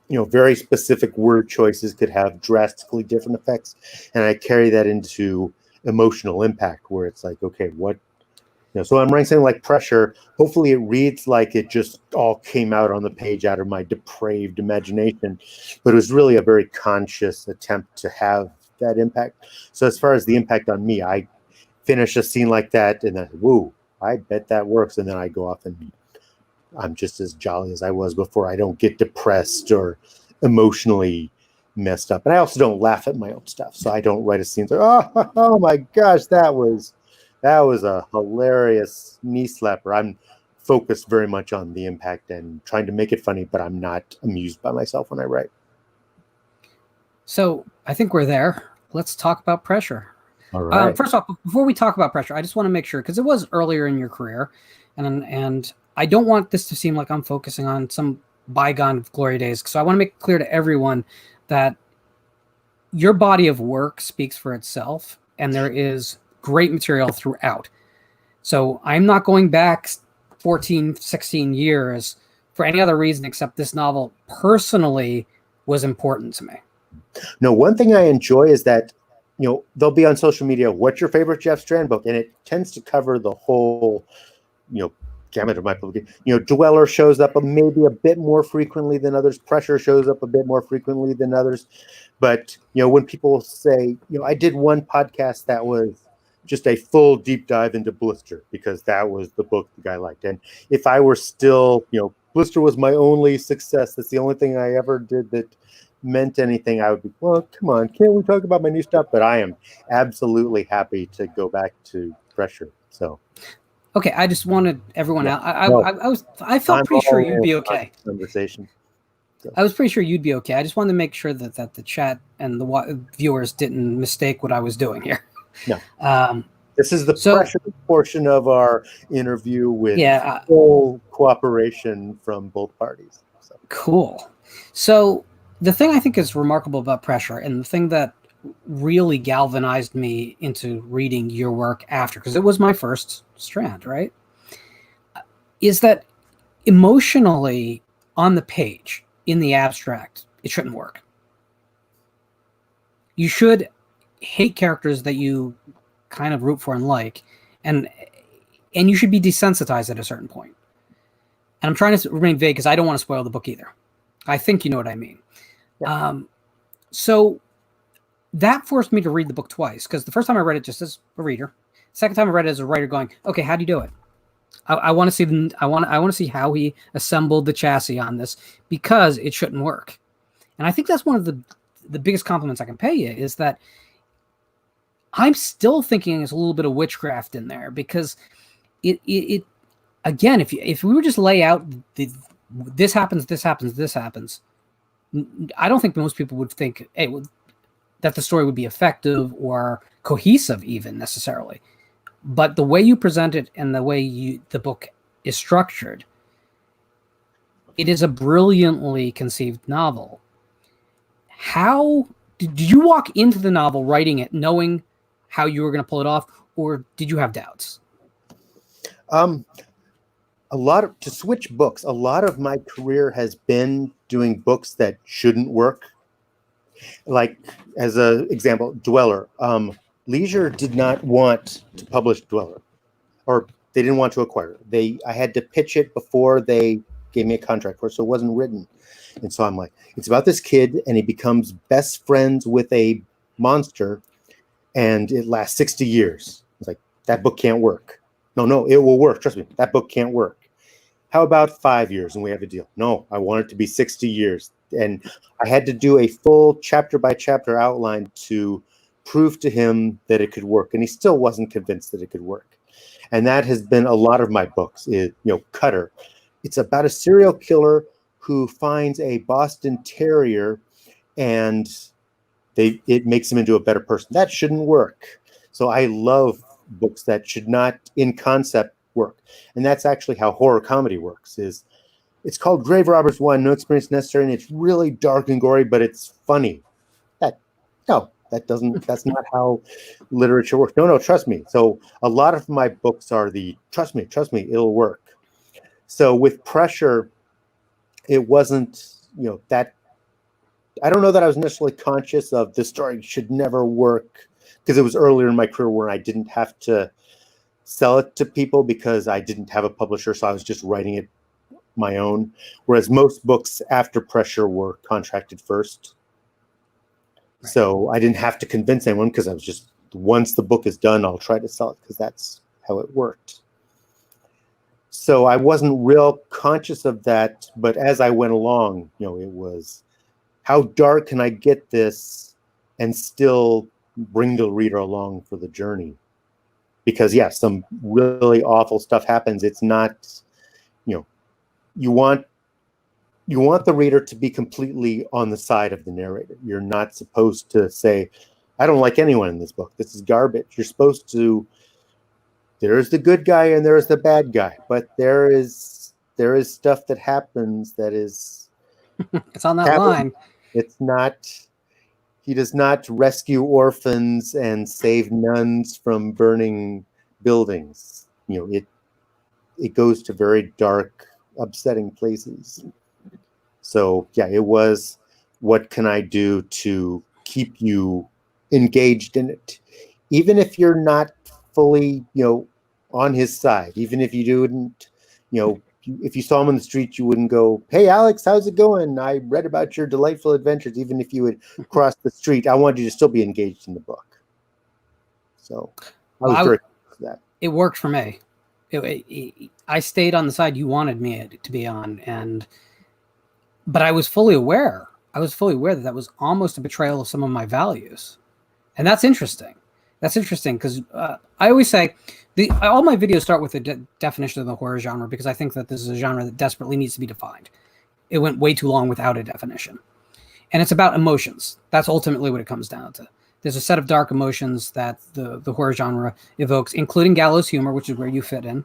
very specific word choices could have drastically different effects, and I carry that into emotional impact, where it's like, okay, what, so I'm writing something like Pressure. Hopefully it reads like it just all came out on the page out of my depraved imagination, but it was really a very conscious attempt to have that impact. So as far as the impact on me, I finish a scene like that and then, woo, I bet that works. And then I go off and I'm just as jolly as I was before. I don't get depressed or emotionally messed up. And I also don't laugh at my own stuff. So I don't write a scene like, oh my gosh, that was a hilarious knee slapper. I'm focused very much on the impact and trying to make it funny, but I'm not amused by myself when I write. So I think we're there. Let's talk about Pressure. All right. First off, before we talk about Pressure, I just want to make sure, because it was earlier in your career, and I don't want this to seem like I'm focusing on some bygone glory days. So I want to make it clear to everyone that your body of work speaks for itself, and there is great material throughout. So I'm not going back 14, 16 years for any other reason except this novel personally was important to me. No, one thing I enjoy is that, they'll be on social media, what's your favorite Jeff Strand book? And it tends to cover the whole, gamut of my publication. Dweller shows up maybe a bit more frequently than others. Pressure shows up a bit more frequently than others. But, when people say, I did one podcast that was just a full deep dive into Blister because that was the book the guy liked. And if I were still, Blister was my only success, that's the only thing I ever did that meant anything, I would be, well, come on, can't we talk about my new stuff? But I am absolutely happy to go back to Pressure. So. Okay, I just wanted everyone out. I felt I'm pretty sure all you'd be in okay. Conversation. So. I was pretty sure you'd be okay. I just wanted to make sure that the chat and the viewers didn't mistake what I was doing here. No. This is the pressure portion of our interview with full cooperation from both parties. So. Cool. So the thing I think is remarkable about Pressure, and the thing that really galvanized me into reading your work after, because it was my first Strand, right, is that emotionally on the page, in the abstract, it shouldn't work. You should hate characters that you kind of root for and like, and you should be desensitized at a certain point. And I'm trying to remain vague because I don't want to spoil the book either. I think you know what I mean. Yeah. So that forced me to read the book twice, because the first time I read it just as a reader, second time I read it as a writer, going, okay, how do you do it? I want to see I want to see how he assembled the chassis on this, because it shouldn't work. And I think that's one of the biggest compliments I can pay you, is that I'm still thinking there's a little bit of witchcraft in there, because it again, if we were just lay out this happens, I don't think most people would think that the story would be effective or cohesive even necessarily. But the way you present it and the way the book is structured, it is a brilliantly conceived novel. How did you walk into the novel writing it knowing how you were going to pull it off, or did you have doubts? To switch books, a lot of my career has been doing books that shouldn't work. Like, as an example, Dweller. Leisure did not want to publish Dweller, or they didn't want to acquire it. I had to pitch it before they gave me a contract for it, so it wasn't written. And so I'm like, it's about this kid, and he becomes best friends with a monster, and it lasts 60 years. It's like, that book can't work. No, it will work. Trust me, that book can't work. How about 5 years and we have a deal? No, I want it to be 60 years. And I had to do a full chapter by chapter outline to prove to him that it could work. And he still wasn't convinced that it could work. And that has been a lot of my books. Cutter. It's about a serial killer who finds a Boston Terrier, and it makes him into a better person. That shouldn't work. So I love books that should not, in concept, work. And that's actually how horror comedy works. It's called Grave Robbers 1, No Experience Necessary, and it's really dark and gory, but it's funny. That's not how literature works. No, trust me. So a lot of my books are trust me, it'll work. So with Pressure, it wasn't, that, I don't know that I was necessarily conscious of this story should never work, because it was earlier in my career where I didn't have to sell it to people because I didn't have a publisher, so I was just writing it my own. Whereas most books after Pressure were contracted first. Right. So I didn't have to convince anyone, because I was just, once the book is done, I'll try to sell it, because that's how it worked. So I wasn't real conscious of that, but as I went along, it was, how dark can I get this and still bring the reader along for the journey? Because some really awful stuff happens. It's not, you want the reader to be completely on the side of the narrator. You're not supposed to say, I don't like anyone in this book, this is garbage. You're supposed to, there's the good guy and there's the bad guy, but there is stuff that happens that is it's on that line. It's not, He does not rescue orphans and save nuns from burning buildings. It goes to very dark, upsetting places. So yeah, it was, what can I do to keep you engaged in it? Even if you're not fully, on his side, even if you wouldn't, if you saw him on the street, you wouldn't go, "Hey, Alex, how's it going? I read about your delightful adventures." Even if you would cross the street, I wanted you to still be engaged in the book. So I was very close to that. It worked for me. I stayed on the side you wanted me to be on, but I was fully aware. I was fully aware that was almost a betrayal of some of my values, and that's interesting. That's interesting because I always say all my videos start with a definition of the horror genre because I think that this is a genre that desperately needs to be defined. It went way too long without a definition, and it's about emotions. That's ultimately what it comes down to. There's a set of dark emotions that the horror genre evokes, including gallows humor, which is where you fit in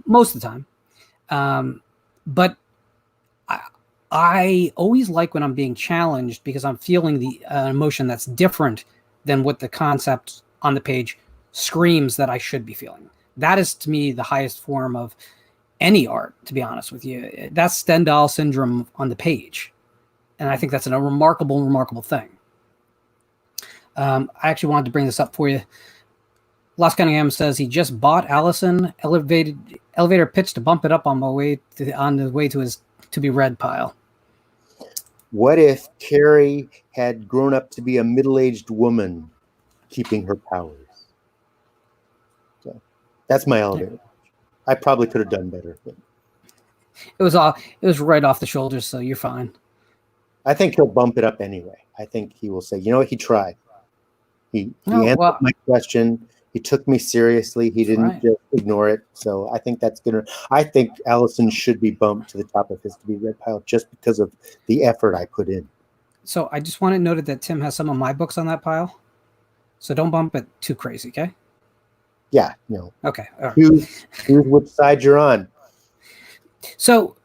most of the time. But I always like when I'm being challenged because I'm feeling the emotion that's different than what the concept on the page screams that I should be feeling. That is, to me, the highest form of any art, to be honest with you. That's Stendhal syndrome on the page. And I think that's a remarkable, remarkable thing. I actually wanted to bring this up for you. Las Cunningham says he just bought Allison elevator pitch to bump it up on the way to his to be read pile. What if Carrie had grown up to be a middle-aged woman keeping her powers? So that's my elevator. I probably could have done better. But it was right off the shoulders, so you're fine. I think he'll bump it up anyway. I think he will say, you know what, he tried. He answered my question. He took me seriously. He didn't just ignore it. So I think I think Allison should be bumped to the top of his to be read pile just because of the effort I put in. So I just want it noted that Tim has some of my books on that pile. So don't bump it too crazy, okay? Yeah, Okay. All right. Choose which side you're on. So,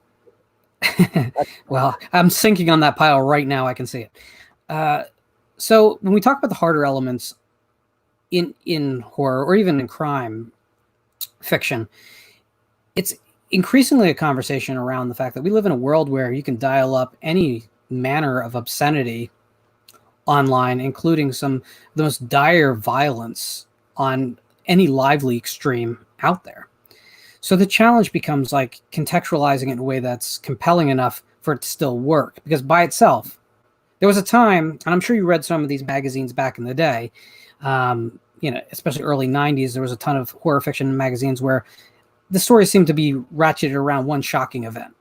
well, I'm sinking on that pile right now. I can see it. So when we talk about the harder elements in horror or even in crime fiction, it's increasingly a conversation around the fact that we live in a world where you can dial up any manner of obscenity online, including some of the most dire violence on any lively extreme out there. So the challenge becomes like contextualizing it in a way that's compelling enough for it to still work, because by itself, there was a time, and I'm sure you read some of these magazines back in the day, especially early 90s, there was a ton of horror fiction magazines where the stories seemed to be ratcheted around one shocking event.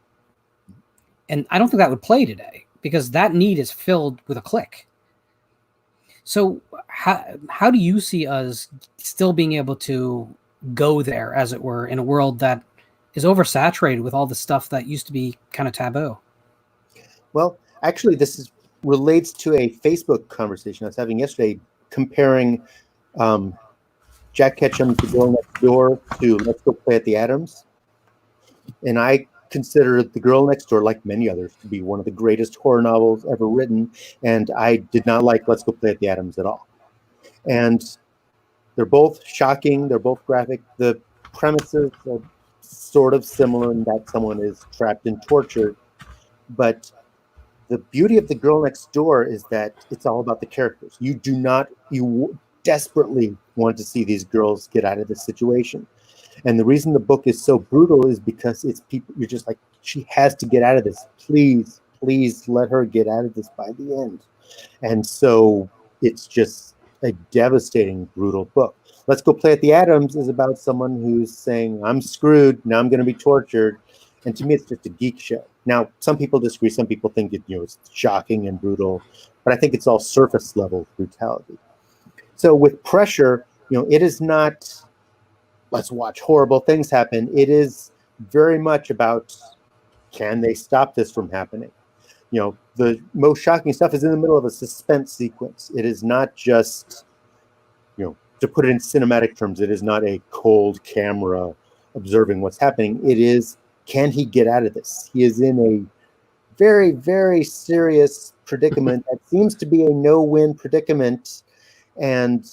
And I don't think that would play today because that need is filled with a click. So how do you see us still being able to go there, as it were, in a world that is oversaturated with all the stuff that used to be kind of taboo? Well, actually, this relates to a Facebook conversation I was having yesterday, comparing Jack Ketchum's The Girl Next Door to Let's Go Play at the Adams. And I consider The Girl Next Door, like many others, to be one of the greatest horror novels ever written. And I did not like Let's Go Play at the Adams at all. And they're both shocking. They're both graphic. The premises are sort of similar in that someone is trapped and tortured. But the beauty of The Girl Next Door is that it's all about the characters. You desperately want to see these girls get out of this situation. And the reason the book is so brutal is because it's people, you're just like, she has to get out of this. Please, please let her get out of this by the end. And so it's just a devastating, brutal book. Let's Go Play at the Adams is about someone who's saying, I'm screwed, now I'm going to be tortured. And to me, it's just a geek show. Now, some people disagree. Some people think it's shocking and brutal, but I think it's all surface level brutality. So with Pressure, it is not, let's watch horrible things happen. It is very much about, can they stop this from happening? The most shocking stuff is in the middle of a suspense sequence. It is not just, to put it in cinematic terms, it is not a cold camera observing what's happening. It is, can he get out of this? He is in a very, very serious predicament that seems to be a no-win predicament. And,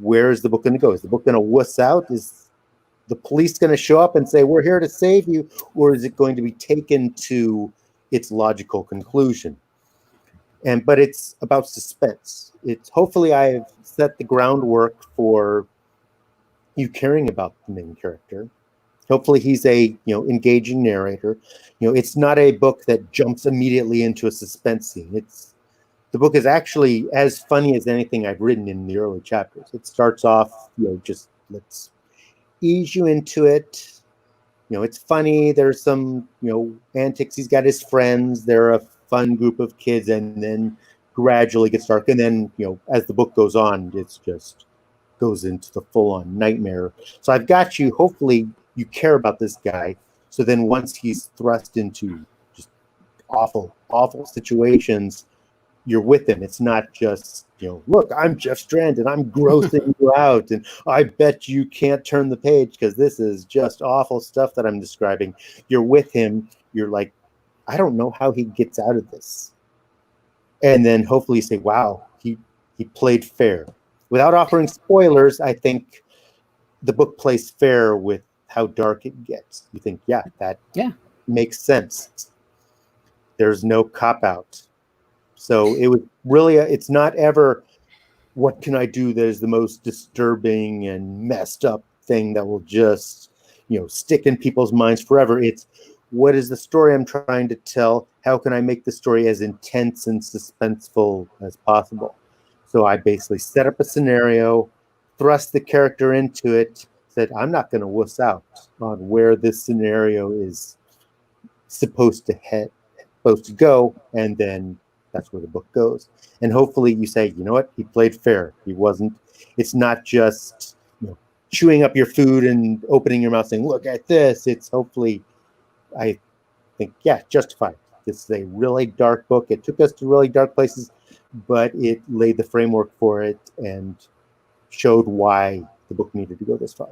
where is the book going to go? Is the book going to wuss out? Is the police going to show up and say, we're here to save you? Or is it going to be taken to its logical conclusion? But it's about suspense. It's hopefully I've set the groundwork for you caring about the main character. Hopefully he's a engaging narrator. It's not a book that jumps immediately into a suspense scene. The book is actually as funny as anything I've written in the early chapters. It starts off, just let's ease you into it. It's funny. There's some, antics. He's got his friends. They're a fun group of kids, and then gradually gets dark. And then, as the book goes on, it's just goes into the full-on nightmare. So I've got you. Hopefully you care about this guy. So then once he's thrust into just awful, awful situations, you're with him. It's not just, look, I'm Jeff Strand and I'm grossing you out. And I bet you can't turn the page because this is just awful stuff that I'm describing. You're with him. You're like, I don't know how he gets out of this. And then hopefully you say, wow, he played fair. Without offering spoilers, I think the book plays fair with how dark it gets. You think, that makes sense. There's no cop-out. So it was really, it's not ever, what can I do that is the most disturbing and messed up thing that will just, stick in people's minds forever. It's, what is the story I'm trying to tell? How can I make the story as intense and suspenseful as possible? So I basically set up a scenario, thrust the character into it, said, I'm not going to wuss out on where this scenario is supposed to go, and then that's where the book goes. And hopefully you say, you know what, he played fair. It's not just chewing up your food and opening your mouth saying, look at this. It's hopefully, I think, justified. This is a really dark book. It took us to really dark places, but it laid the framework for it and showed why the book needed to go this far.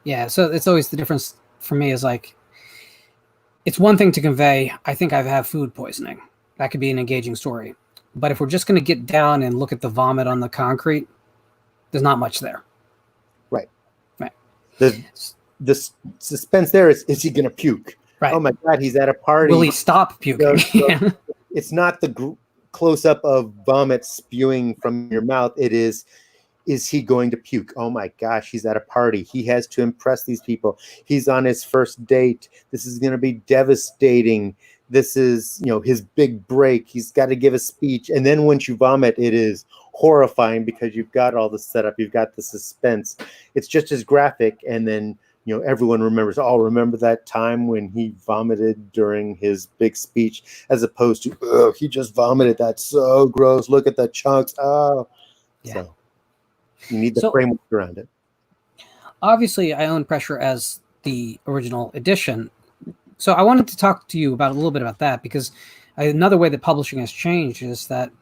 Yeah, so it's always the difference for me is like, it's one thing to convey, I think I've had food poisoning. That could be an engaging story. But if we're just going to get down and look at the vomit on the concrete, there's not much there. Right. Right. The suspense there is he going to puke? Right. Oh my God, he's at a party. Will he stop puking? So it's not the close-up of vomit spewing from your mouth. It is he going to puke? Oh my gosh, he's at a party. He has to impress these people. He's on his first date. This is going to be devastating. This is, his big break. He's got to give a speech. And then once you vomit, it is horrifying because you've got all the setup. You've got the suspense. It's just as graphic. And then, everyone remembers, remember that time when he vomited during his big speech, as opposed to, he just vomited. That's so gross. Look at the chunks. Oh, yeah. So you need the framework around it. Obviously, I own Pressure as the original edition. So I wanted to talk to you about a little bit about that, because another way that publishing has changed is that,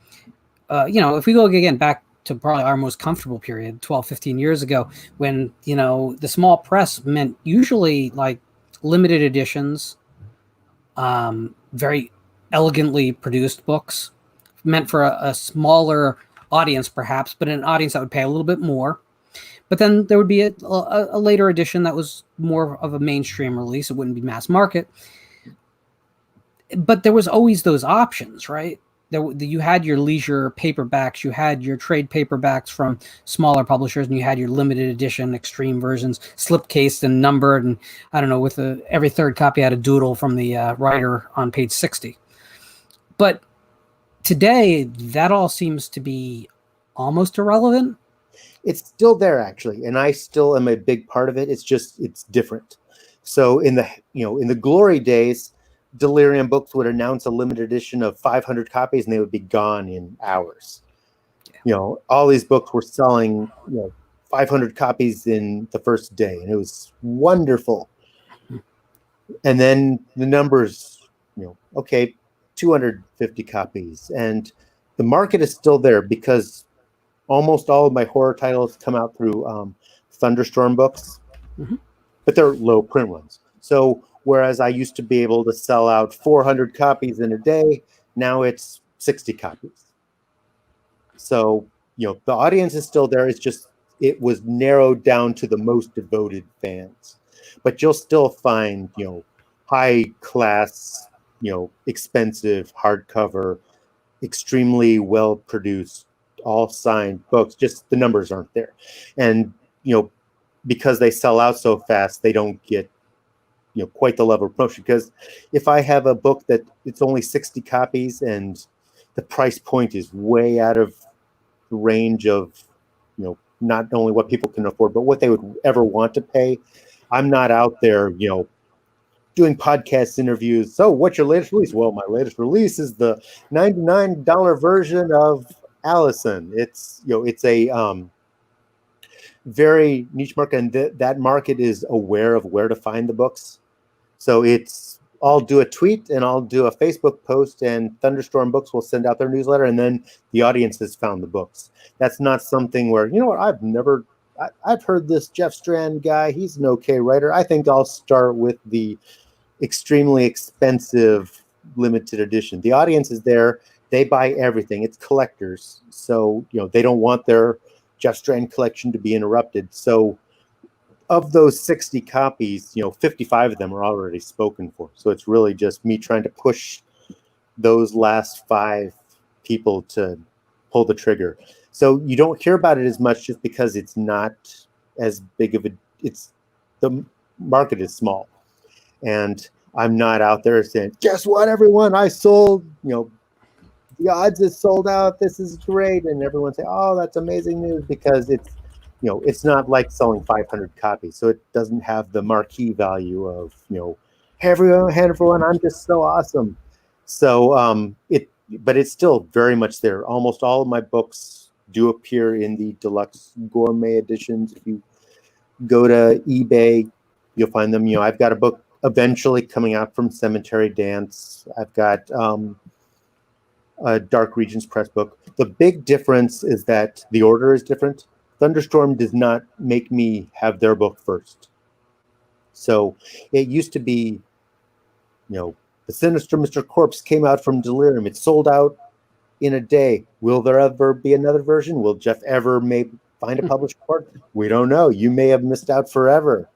if we go again back to probably our most comfortable period, 12, 15 years ago, when, the small press meant usually like limited editions, very elegantly produced books, meant for a smaller audience perhaps, but an audience that would pay a little bit more. But then there would be a later edition that was more of a mainstream release. It wouldn't be mass market. But there was always those options, right? You had your leisure paperbacks, you had your trade paperbacks from smaller publishers, and you had your limited edition extreme versions, slipcased and numbered, and I don't know, with every third copy had a doodle from the writer on page 60. But today, that all seems to be almost irrelevant. It's still there, actually, and I still am a big part of it. It's just, it's different. So in the glory days, Delirium Books would announce a limited edition of 500 copies, and they would be gone in hours. Yeah. All these books were selling, 500 copies in the first day, and it was wonderful. And then the numbers, 250 copies, and the market is still there because almost all of my horror titles come out through Thunderstorm Books, but they're low print ones. So Whereas I used to be able to sell out 400 copies in a day. Now it's 60 copies. So, the audience is still there. It's just, it was narrowed down to the most devoted fans. But you'll still find, high class, expensive hardcover, extremely well produced, all signed books. Just the numbers aren't there. And, because they sell out so fast, they don't get, quite the level of promotion. Because if I have a book that it's only 60 copies and the price point is way out of the range of, not only what people can afford, but what they would ever want to pay, I'm not out there, doing podcast interviews. So what's your latest release? Well, my latest release is the $99 version of Allison. It's, it's a very niche market, and that market is aware of where to find the books. So I'll do a tweet and I'll do a Facebook post, and Thunderstorm Books will send out their newsletter, and then the audience has found the books. That's not something where, I've heard this Jeff Strand guy, he's an okay writer. I think I'll start with the extremely expensive limited edition. The audience is there. They buy everything. It's collectors. So, they don't want their Jeff Strand collection to be interrupted. So of those 60 copies, 55 of them are already spoken for. So it's really just me trying to push those last 5 people to pull the trigger. So you don't hear about it as much just because it's not as big of the market is small. And I'm not out there saying, guess what, everyone, I sold, the odds is sold out. This is great. And everyone say, oh, that's amazing news, because it's not like selling 500 copies. So it doesn't have the marquee value of, hey, everyone, I'm just so awesome. So but it's still very much there. Almost all of my books do appear in the deluxe gourmet editions. If you go to eBay, you'll find them. I've got a book eventually coming out from Cemetery Dance. I've got a Dark Regions Press book. The big difference is that the order is different. Thunderstorm does not make me have their book first. So it used to be, the Sinister Mr. Corpse came out from Delirium. It sold out in a day. Will there ever be another version? Will Jeff ever find a published part? We don't know. You may have missed out forever.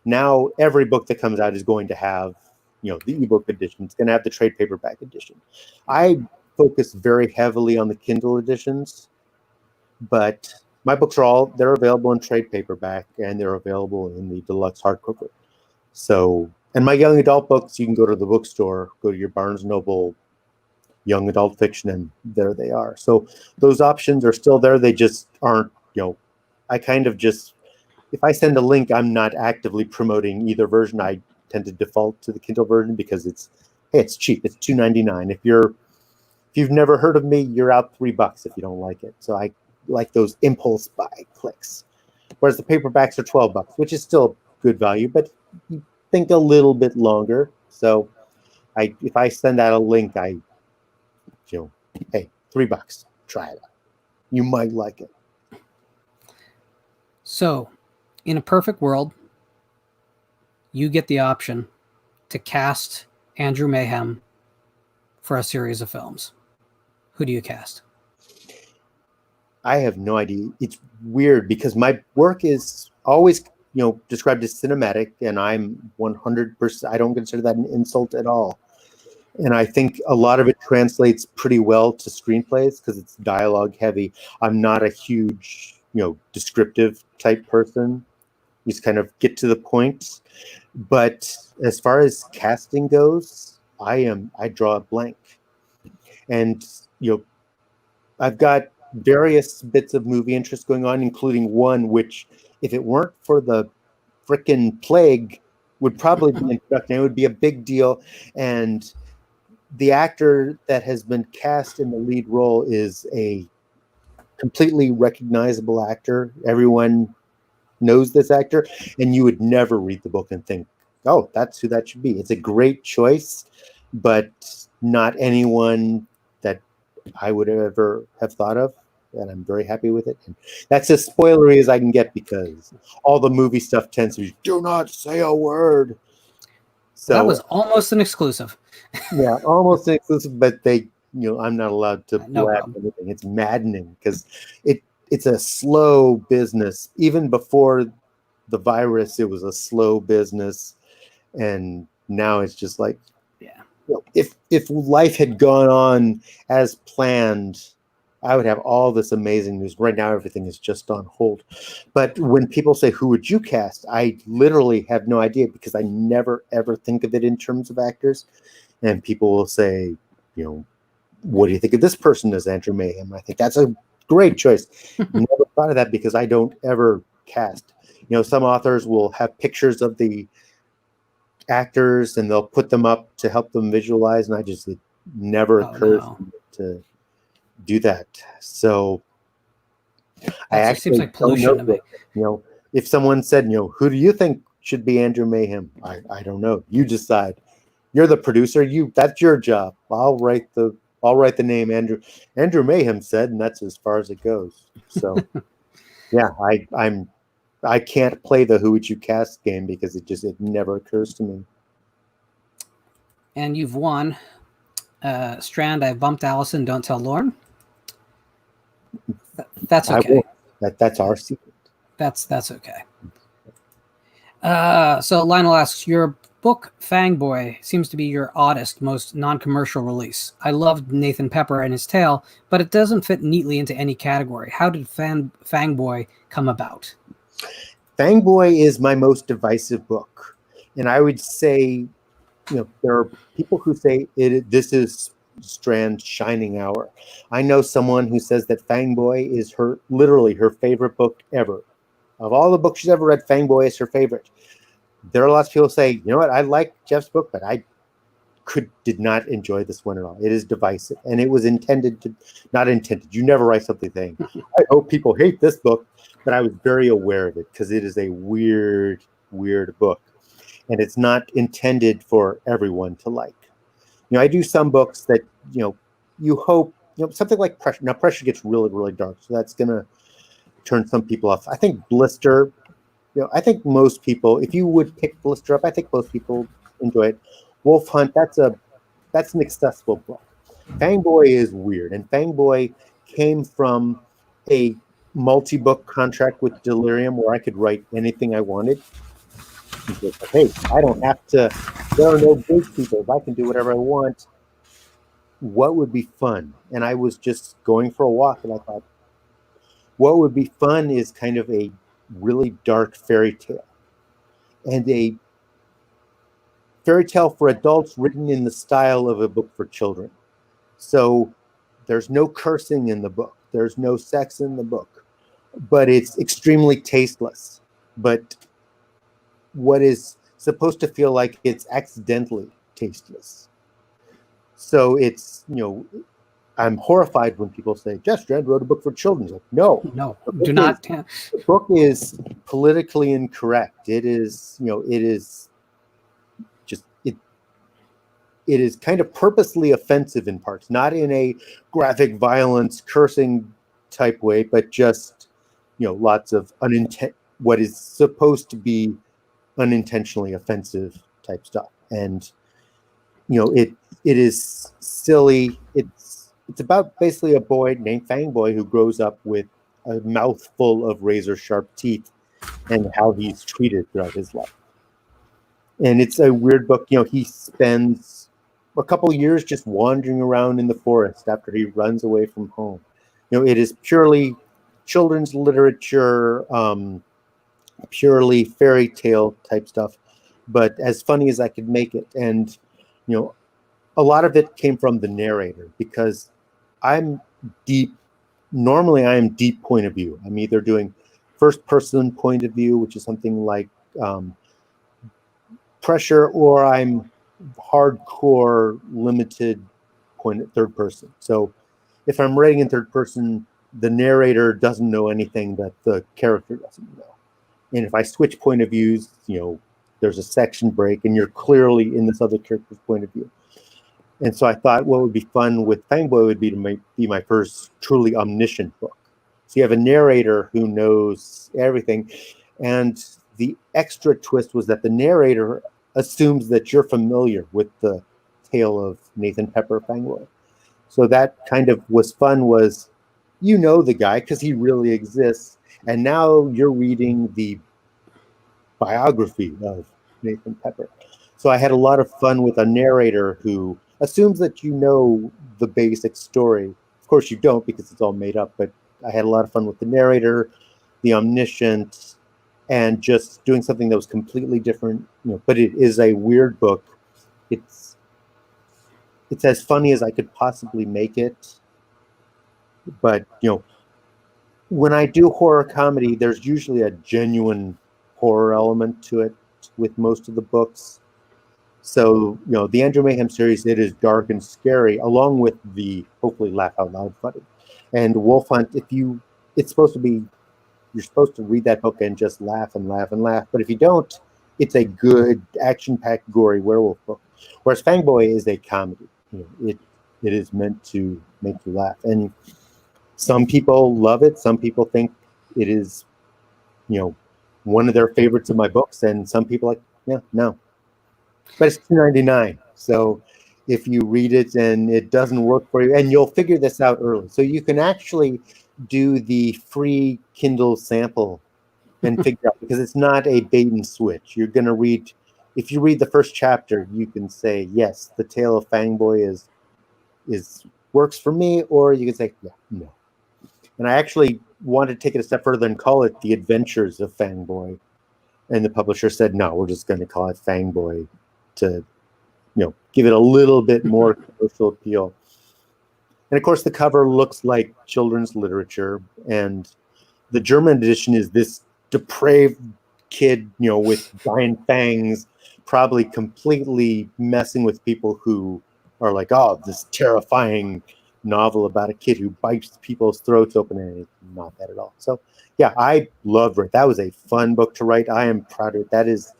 Now every book that comes out is going to have, the ebook edition. It's going to have the trade paperback edition. I focus very heavily on the Kindle editions, but my books they're available in trade paperback, and they're available in the deluxe hardcover. So, and my young adult books, you can go to the bookstore, go to your Barnes & Noble young adult fiction, and there they are. So those options are still there. They just aren't, I kind of just, if I send a link, I'm not actively promoting either version. I tend to default to the Kindle version because it's cheap. It's $2.99. If you've never heard of me, you're out $3 if you don't like it. So I like those impulse buy clicks. Whereas the paperbacks are $12, which is still good value, but you think a little bit longer. So if I send out a link, hey, $3, try it out. You might like it. So, in a perfect world, you get the option to cast Andrew Mayhem for a series of films. Who do you cast? I have no idea. It's weird because my work is always, described as cinematic, and I'm 100%. I don't consider that an insult at all. And I think a lot of it translates pretty well to screenplays because it's dialogue heavy. I'm not a huge, descriptive type person. You just kind of get to the point. But as far as casting goes, I draw a blank. And, I've got various bits of movie interest going on, including one which, if it weren't for the frickin' plague, would probably be in production. It would be a big deal. And the actor that has been cast in the lead role is a completely recognizable actor. Everyone knows this actor, and you would never read the book and think, oh, that's who that should be. It's a great choice, but not anyone that I would ever have thought of, and I'm very happy with it. And that's as spoilery as I can get because all the movie stuff tends to be, do not say a word. So that was almost an exclusive. yeah, almost exclusive, but I'm not allowed to No blab problem. anything. It's maddening because it's a slow business. Even before the virus, it was a slow business, and now it's just like, Yeah. if life had gone on as planned, I would have all this amazing news. Right now, everything is just on hold. But when people say, "Who would you cast?" I literally have no idea because I never ever think of it in terms of actors. And people will say, what do you think of this person as Andrew Mayhem? I think that's a great choice. Never thought of that because I don't ever cast. Some authors will have pictures of the actors and they'll put them up to help them visualize, and it never occurs to me to do that. So I That just seems actually like don't pollution to me. know. If someone said, who do you think should be Andrew Mayhem? I don't know. You decide. You're the producer. That's your job. I'll write the name Andrew Mayhem said, and that's as far as it goes. So yeah, I can't play the who would you cast game because it never occurs to me. And you've won. Strand, I bumped Allison. Don't tell Lauren. That's okay. That's our secret. That's okay. So Lionel asks, your book Fangboy seems to be your oddest, most non-commercial release. I loved Nathan Pepper and his tale, but it doesn't fit neatly into any category. How did Fangboy come about? Fangboy is my most divisive book, and I would say, there are people who say this is Strand's shining hour. I know someone who says that Fangboy is literally her favorite book ever. Of all the books she's ever read, Fangboy is her favorite. There are lots of people who say, you know what, I like Jeff's book, but I did not enjoy this one at all. It is divisive, and it was not intended. You never write something saying, I hope people hate this book, but I was very aware of it because it is a weird, weird book, and it's not intended for everyone to like. I do some books that, you hope, something like Pressure. Now, Pressure gets really, really dark, so that's going to turn some people off. I think Blister, I think most people, if you would pick Blister up, I think most people enjoy it. Wolf Hunt, that's an accessible book. Fangboy is weird, and Fangboy came from a multi-book contract with Delirium where I could write anything I wanted. Said, hey, I don't have to, there are no gatekeepers. I can do whatever I want. What would be fun? And I was just going for a walk, and I thought, what would be fun is kind of a really dark fairy tale, and a fairy tale for adults written in the style of a book for children. So there's no cursing in the book. There's no sex in the book, but it's extremely tasteless. But what is supposed to feel like it's accidentally tasteless. So it's, I'm horrified when people say, Jeff Strand wrote a book for children. Like, no, do not. The book is politically incorrect. It is, it is kind of purposely offensive in parts, not in a graphic violence, cursing type way, but just, lots of what is supposed to be unintentionally offensive type stuff. And, it is silly. It's about basically a boy named Fangboy who grows up with a mouthful of razor sharp teeth and how he's treated throughout his life. And it's a weird book. He spends a couple of years just wandering around in the forest after he runs away from home. It is purely children's literature, purely fairy tale type stuff, but as funny as I could make it. And, a lot of it came from the narrator because normally I am deep point of view. I'm either doing first person point of view, which is something like Pressure, or I'm hardcore limited third person. So if I'm writing in third person, the narrator doesn't know anything that the character doesn't know. And if I switch point of views, there's a section break and you're clearly in this other character's point of view. And so I thought what would be fun with Fangboy would be to be my first truly omniscient book. So you have a narrator who knows everything. And the extra twist was that the narrator assumes that you're familiar with the tale of Nathan Pepper Fangboy. So that kind of was fun, was you know the guy because he really exists. And now you're reading the biography of Nathan Pepper. So I had a lot of fun with a narrator who assumes that you know the basic story. Of course you don't because it's all made up, but I had a lot of fun with the narrator, the omniscient, and just doing something that was completely different. But it is a weird book. It's as funny as I could possibly make it. But when I do horror comedy, there's usually a genuine horror element to it with most of the books. So, the Andrew Mayhem series, it is dark and scary, along with the hopefully laugh out loud funny. And Wolf Hunt, it's supposed to be, you're supposed to read that book and just laugh and laugh and laugh. But if you don't, it's a good action-packed, gory werewolf book. Whereas Fangboy is a comedy. It is meant to make you laugh. And some people love it. Some people think it is, one of their favorites of my books. And some people are like, yeah, no. But it's $2.99. So if you read it and it doesn't work for you, and you'll figure this out early. So you can actually do the free Kindle sample and figure out, because it's not a bait and switch. You're going to read, if you read the first chapter, you can say, yes, the tale of Fangboy is works for me, or you can say, yeah, no. And I actually wanted to take it a step further and call it The Adventures of Fangboy. And the publisher said, no, we're just going to call it Fangboy to, give it a little bit more commercial appeal. And of course, the cover looks like children's literature. And the German edition is this depraved kid, with giant fangs, probably completely messing with people who are like, oh, this terrifying novel about a kid who bites people's throats open, and it's not that at all. So yeah, I loved it. That was a fun book to write. I am proud of it. That is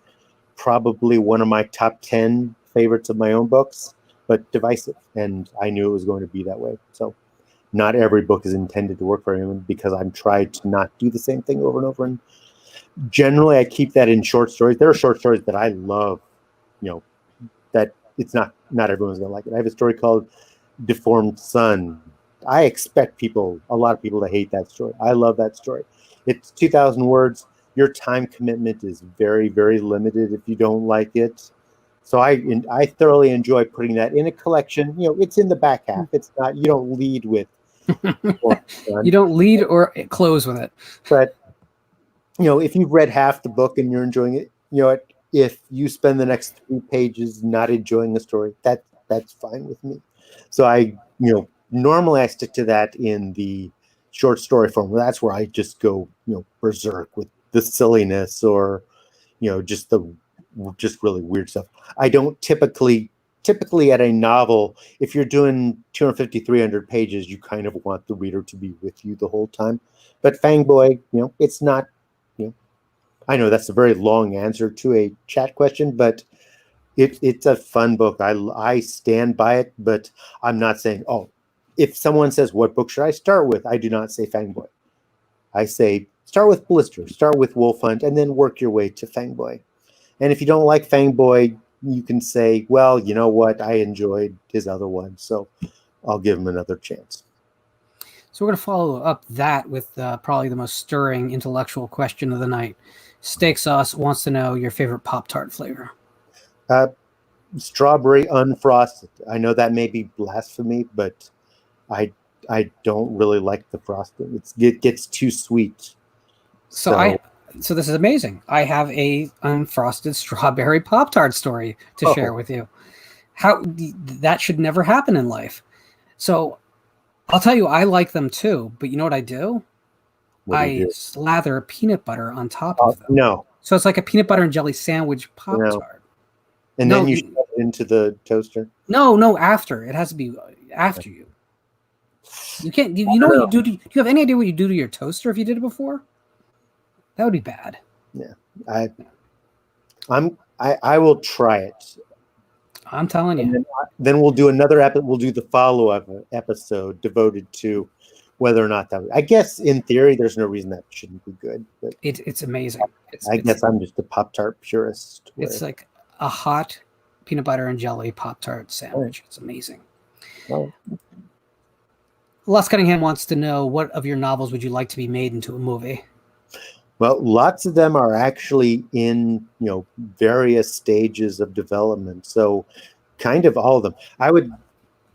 probably one of my top 10 favorites of my own books, but divisive. And I knew it was going to be that way. So not every book is intended to work for anyone, because I'm trying to not do the same thing over and over. And generally I keep that in short stories. There are short stories that I love, that it's not everyone's going to like it. I have a story called Deformed Son. I expect a lot of people to hate that story. I love that story. It's 2,000 words. Your time commitment is very, very limited if you don't like it. So I thoroughly enjoy putting that in a collection. It's in the back half. It's not, you don't lead with. You don't lead or close with it. But, if you've read half the book and you're enjoying it, if you spend the next 3 pages not enjoying the story, that's fine with me. So I, normally I stick to that in the short story form. That's where I just go, berserk with the silliness, or, just really weird stuff. I don't typically at a novel, if you're doing 250, 300 pages, you kind of want the reader to be with you the whole time. But Fangboy, it's not, I know that's a very long answer to a chat question, but it's a fun book. I stand by it, but I'm not saying, oh, if someone says, what book should I start with? I do not say Fangboy. I say, start with Blister, start with Wolf Hunt, and then work your way to Fangboy. And if you don't like Fangboy, you can say, well, you know what? I enjoyed his other one, so I'll give him another chance. So we're going to follow up that with probably the most stirring intellectual question of the night. Steak Sauce wants to know your favorite Pop-Tart flavor. Strawberry unfrosted. I know that may be blasphemy, but I don't really like the frosting. It gets too sweet. So this is amazing. I have a unfrosted strawberry Pop-Tart story to share with you. How that should never happen in life. So I'll tell you, I like them too, but you know what I do? I slather peanut butter on top of them. No. So it's like a peanut butter and jelly sandwich Pop-Tart. No. And then you shove it into the toaster? No, after. It has to be after you. You can't, you know what you do? Do you have any idea what you do to your toaster if you did it before? That would be bad. Yeah. I will try it. I'm telling you. Then we'll do another episode. We'll do the follow-up episode devoted to whether or not that. I guess in theory, there's no reason that shouldn't be good. But it's amazing. I guess I'm just a Pop-Tart purist. It's like a hot peanut butter and jelly Pop-Tart sandwich. It's amazing. Well, Les Cunningham wants to know, what of your novels would you like to be made into a movie? well, lots of them are actually in, various stages of development. So kind of all of them.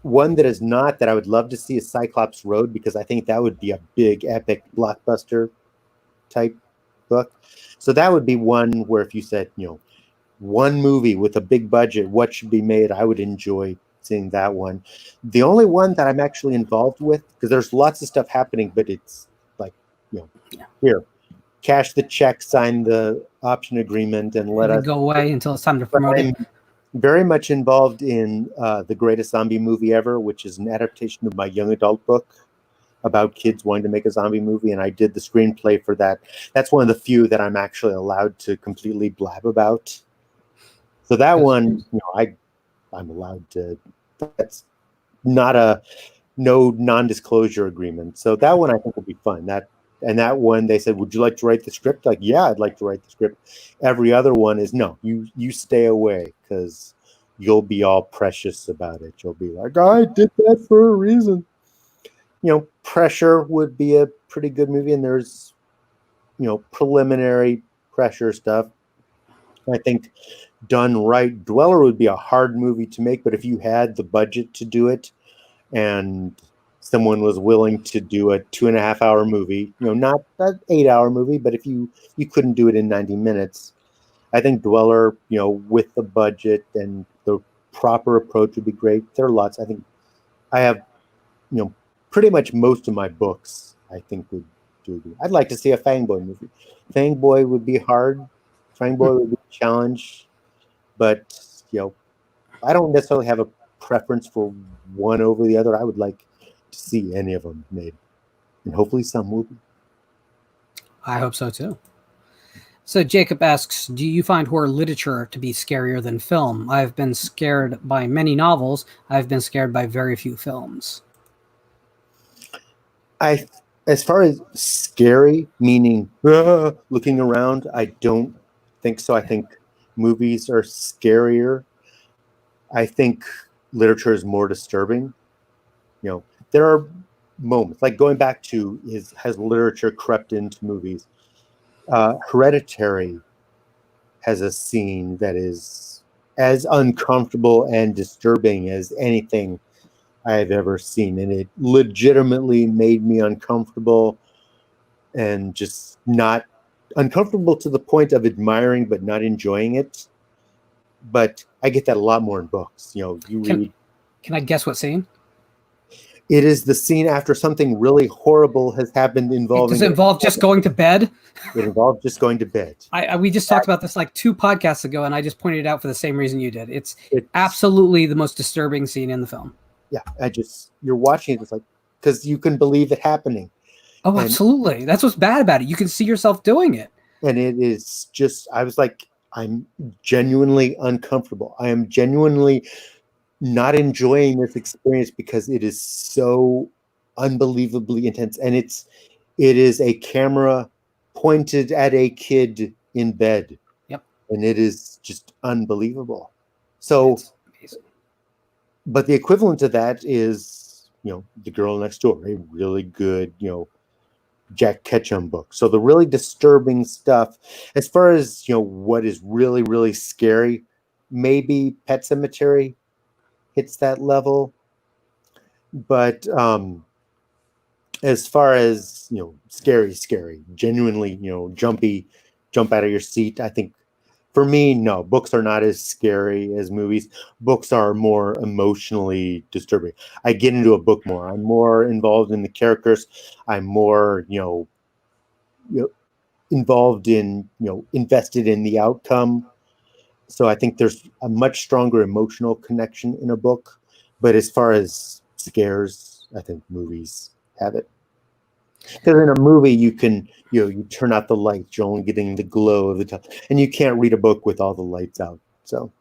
One that is not that I would love to see is Cyclops Road, because I think that would be a big, epic blockbuster type book. So that would be one where if you said, one movie with a big budget, what should be made, I would enjoy seeing that one. The only one that I'm actually involved with, because there's lots of stuff happening, but it's like, here, cash the check, sign the option agreement, and let us go away until it's time to promote it. I'm very much involved in The Greatest Zombie Movie Ever, which is an adaptation of my young adult book about kids wanting to make a zombie movie, and I did the screenplay for that. That's one of the few that I'm actually allowed to completely blab about. So that one, I'm allowed to. That's not no non-disclosure agreement. So that one I think will be fun. That one, they said, would you like to write the script? Like, yeah, I'd like to write the script. Every other one is, no, you stay away, because you'll be all precious about it. You'll be like, I did that for a reason. Pressure would be a pretty good movie, and there's, preliminary Pressure stuff. I think done right, Dweller would be a hard movie to make, but if you had the budget to do it and someone was willing to do a 2.5-hour movie, not that 8-hour movie, but if you couldn't do it in 90 minutes, I think Dweller, with the budget and the proper approach would be great. There are lots. I think I have, pretty much most of my books, I think would do. I'd like to see a Fangboy movie. Fangboy would be hard. Fangboy would be a challenge, but I don't necessarily have a preference for one over the other. I would like to see any of them made, and hopefully some will be. I hope so too. So Jacob asks, do you find horror literature to be scarier than film? I've been scared by many novels. I've been scared by very few films. As far as scary, meaning looking around, I don't think so. I think movies are scarier. I think literature is more disturbing. There are moments, like going back to, has literature crept into movies? Hereditary has a scene that is as uncomfortable and disturbing as anything I've ever seen, and it legitimately made me uncomfortable, and just not uncomfortable to the point of admiring but not enjoying it. But I get that a lot more in books. Read. Can I guess what scene? It is the scene after something really horrible has happened involving. Does it involve just going to bed? It involved just going to bed. We just talked about this like 2 podcasts ago, and I just pointed it out for the same reason you did. It's absolutely the most disturbing scene in the film. Yeah, you're watching it, it's like, because you can believe it happening. Oh, absolutely. That's what's bad about it. You can see yourself doing it. And it is just, I was like, I'm genuinely uncomfortable. I am genuinely not enjoying this experience because it is so unbelievably intense. And it is a camera pointed at a kid in bed. Yep. And it is just unbelievable. So, but the equivalent to that is, The Girl Next Door, a really good, Jack Ketchum book. So the really disturbing stuff, as far as, what is really, really scary, maybe Pet Sematary hits that level. But as far as, scary, genuinely, jumpy, jump out of your seat, I think for me, no, books are not as scary as movies. Books are more emotionally disturbing. I get into a book more. I'm more involved in the characters. I'm more, involved in, invested in the outcome. So I think there's a much stronger emotional connection in a book. But as far as scares, I think movies have it. Because in a movie, you can, you turn out the lights, you're only getting the glow of the top, and you can't read a book with all the lights out. So,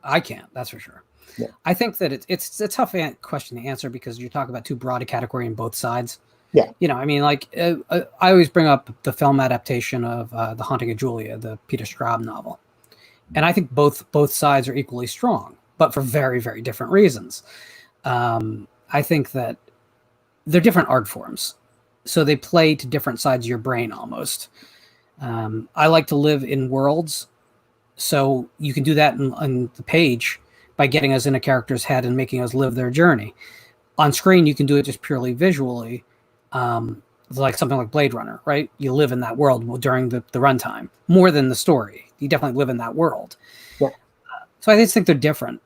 I can't. That's for sure. Yeah. I think that it's a tough question to answer because you're talking about too broad a category on both sides. Yeah. I always bring up the film adaptation of The Haunting of Julia, the Peter Straub novel. And I think both sides are equally strong, but for very, very different reasons. I think that they're different art forms, so they play to different sides of your brain almost. I like to live in worlds, so you can do that on the page by getting us in a character's head and making us live their journey. On screen, you can do it just purely visually, like something like Blade Runner, right? You live in that world during the runtime more than the story. You definitely live in that world. Yeah. So I just think they're different.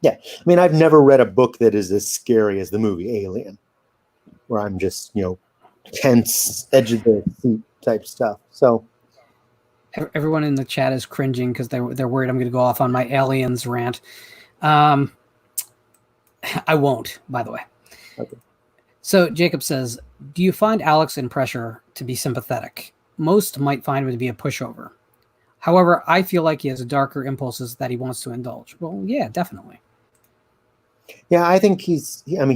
Yeah. I mean, I've never read a book that is as scary as the movie Alien, where I'm just, tense, edge of the seat type stuff. So Everyone in the chat is cringing because they're worried I'm going to go off on my aliens rant. I won't, by the way. Okay. So Jacob says, do you find Alex in Pressure to be sympathetic? Most might find him to be a pushover. However, I feel like he has darker impulses that he wants to indulge. Well, yeah, definitely. Yeah, I think he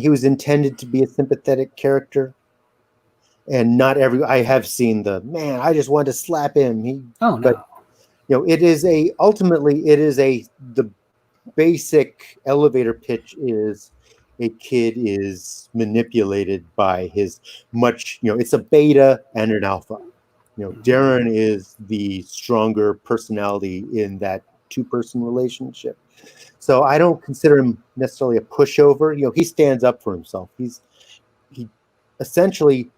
was intended to be a sympathetic character. And not I have seen I just want to slap him. No. Ultimately the basic elevator pitch is a kid is manipulated by his it's a beta and an alpha. Darren is the stronger personality in that two-person relationship. So I don't consider him necessarily a pushover. He stands up for himself. He essentially,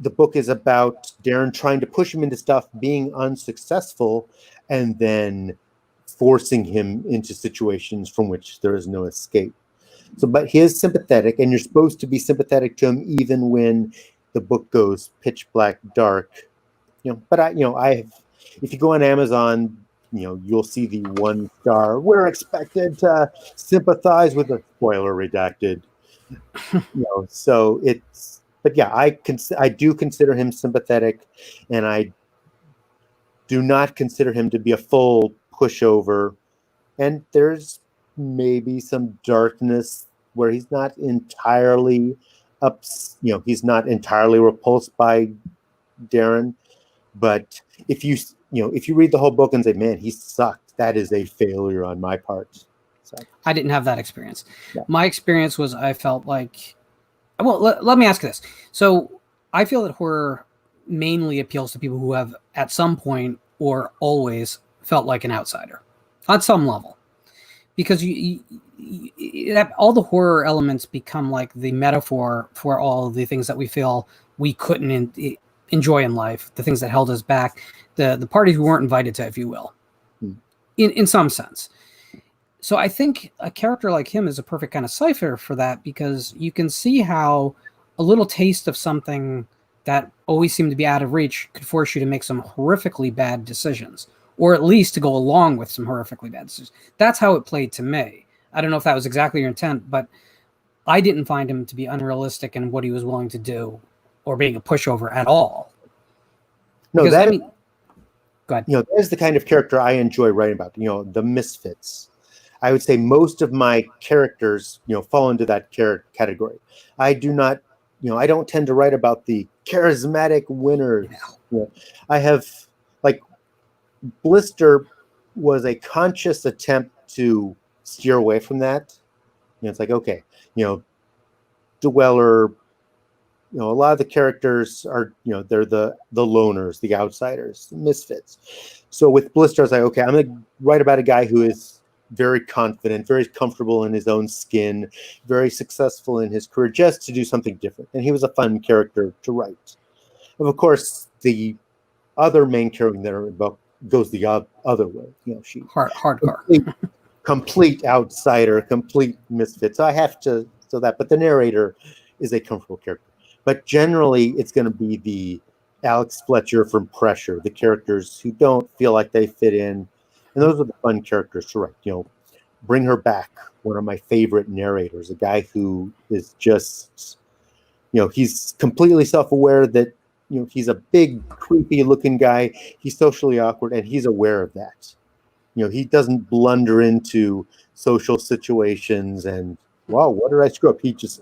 the book is about Darren trying to push him into stuff, being unsuccessful, and then forcing him into situations from which there is no escape. So, but he is sympathetic, and you're supposed to be sympathetic to him even when the book goes pitch black dark. But if you go on Amazon, you'll see the 1-star. We're expected to sympathize with a spoiler redacted. So it's. But yeah, I do consider him sympathetic, and I do not consider him to be a full pushover. And there's maybe some darkness where he's not entirely he's not entirely repulsed by Darren. But if you read the whole book and say, man, he sucked, that is a failure on my part. So I didn't have that experience. Yeah. My experience was I felt like, well, let me ask you this. So I feel that horror mainly appeals to people who have at some point or always felt like an outsider on some level, because all the horror elements become like the metaphor for all the things that we feel we couldn't enjoy in life, the things that held us back, the parties we weren't invited to, if you will, in some sense. So I think a character like him is a perfect kind of cipher for that, because you can see how a little taste of something that always seemed to be out of reach could force you to make some horrifically bad decisions, or at least to go along with some horrifically bad decisions. That's how it played to me. I don't know if that was exactly your intent, but I didn't find him to be unrealistic in what he was willing to do or being a pushover at all. No, because, go ahead. That is the kind of character I enjoy writing about, the misfits. I would say most of my characters, fall into that category. I do not, I don't tend to write about the charismatic winners. I have, Blister was a conscious attempt to steer away from that. It's like, okay, Dweller, a lot of the characters are, they're the loners, the outsiders, the misfits. So with Blister, I was like, okay, I'm going to write about a guy who is very confident, very comfortable in his own skin, very successful in his career, just to do something different. And he was a fun character to write. And of course, the other main character in the book goes the other way. She hardcore, complete outsider, complete misfit. So I have to but the narrator is a comfortable character. But generally, it's going to be the Alex Fletcher from Pressure, the characters who don't feel like they fit in. And those are the fun characters to write. Bring Her Back, one of my favorite narrators, a guy who is just, he's completely self-aware that, he's a big, creepy-looking guy. He's socially awkward, and he's aware of that. He doesn't blunder into social situations and, wow, what did I screw up?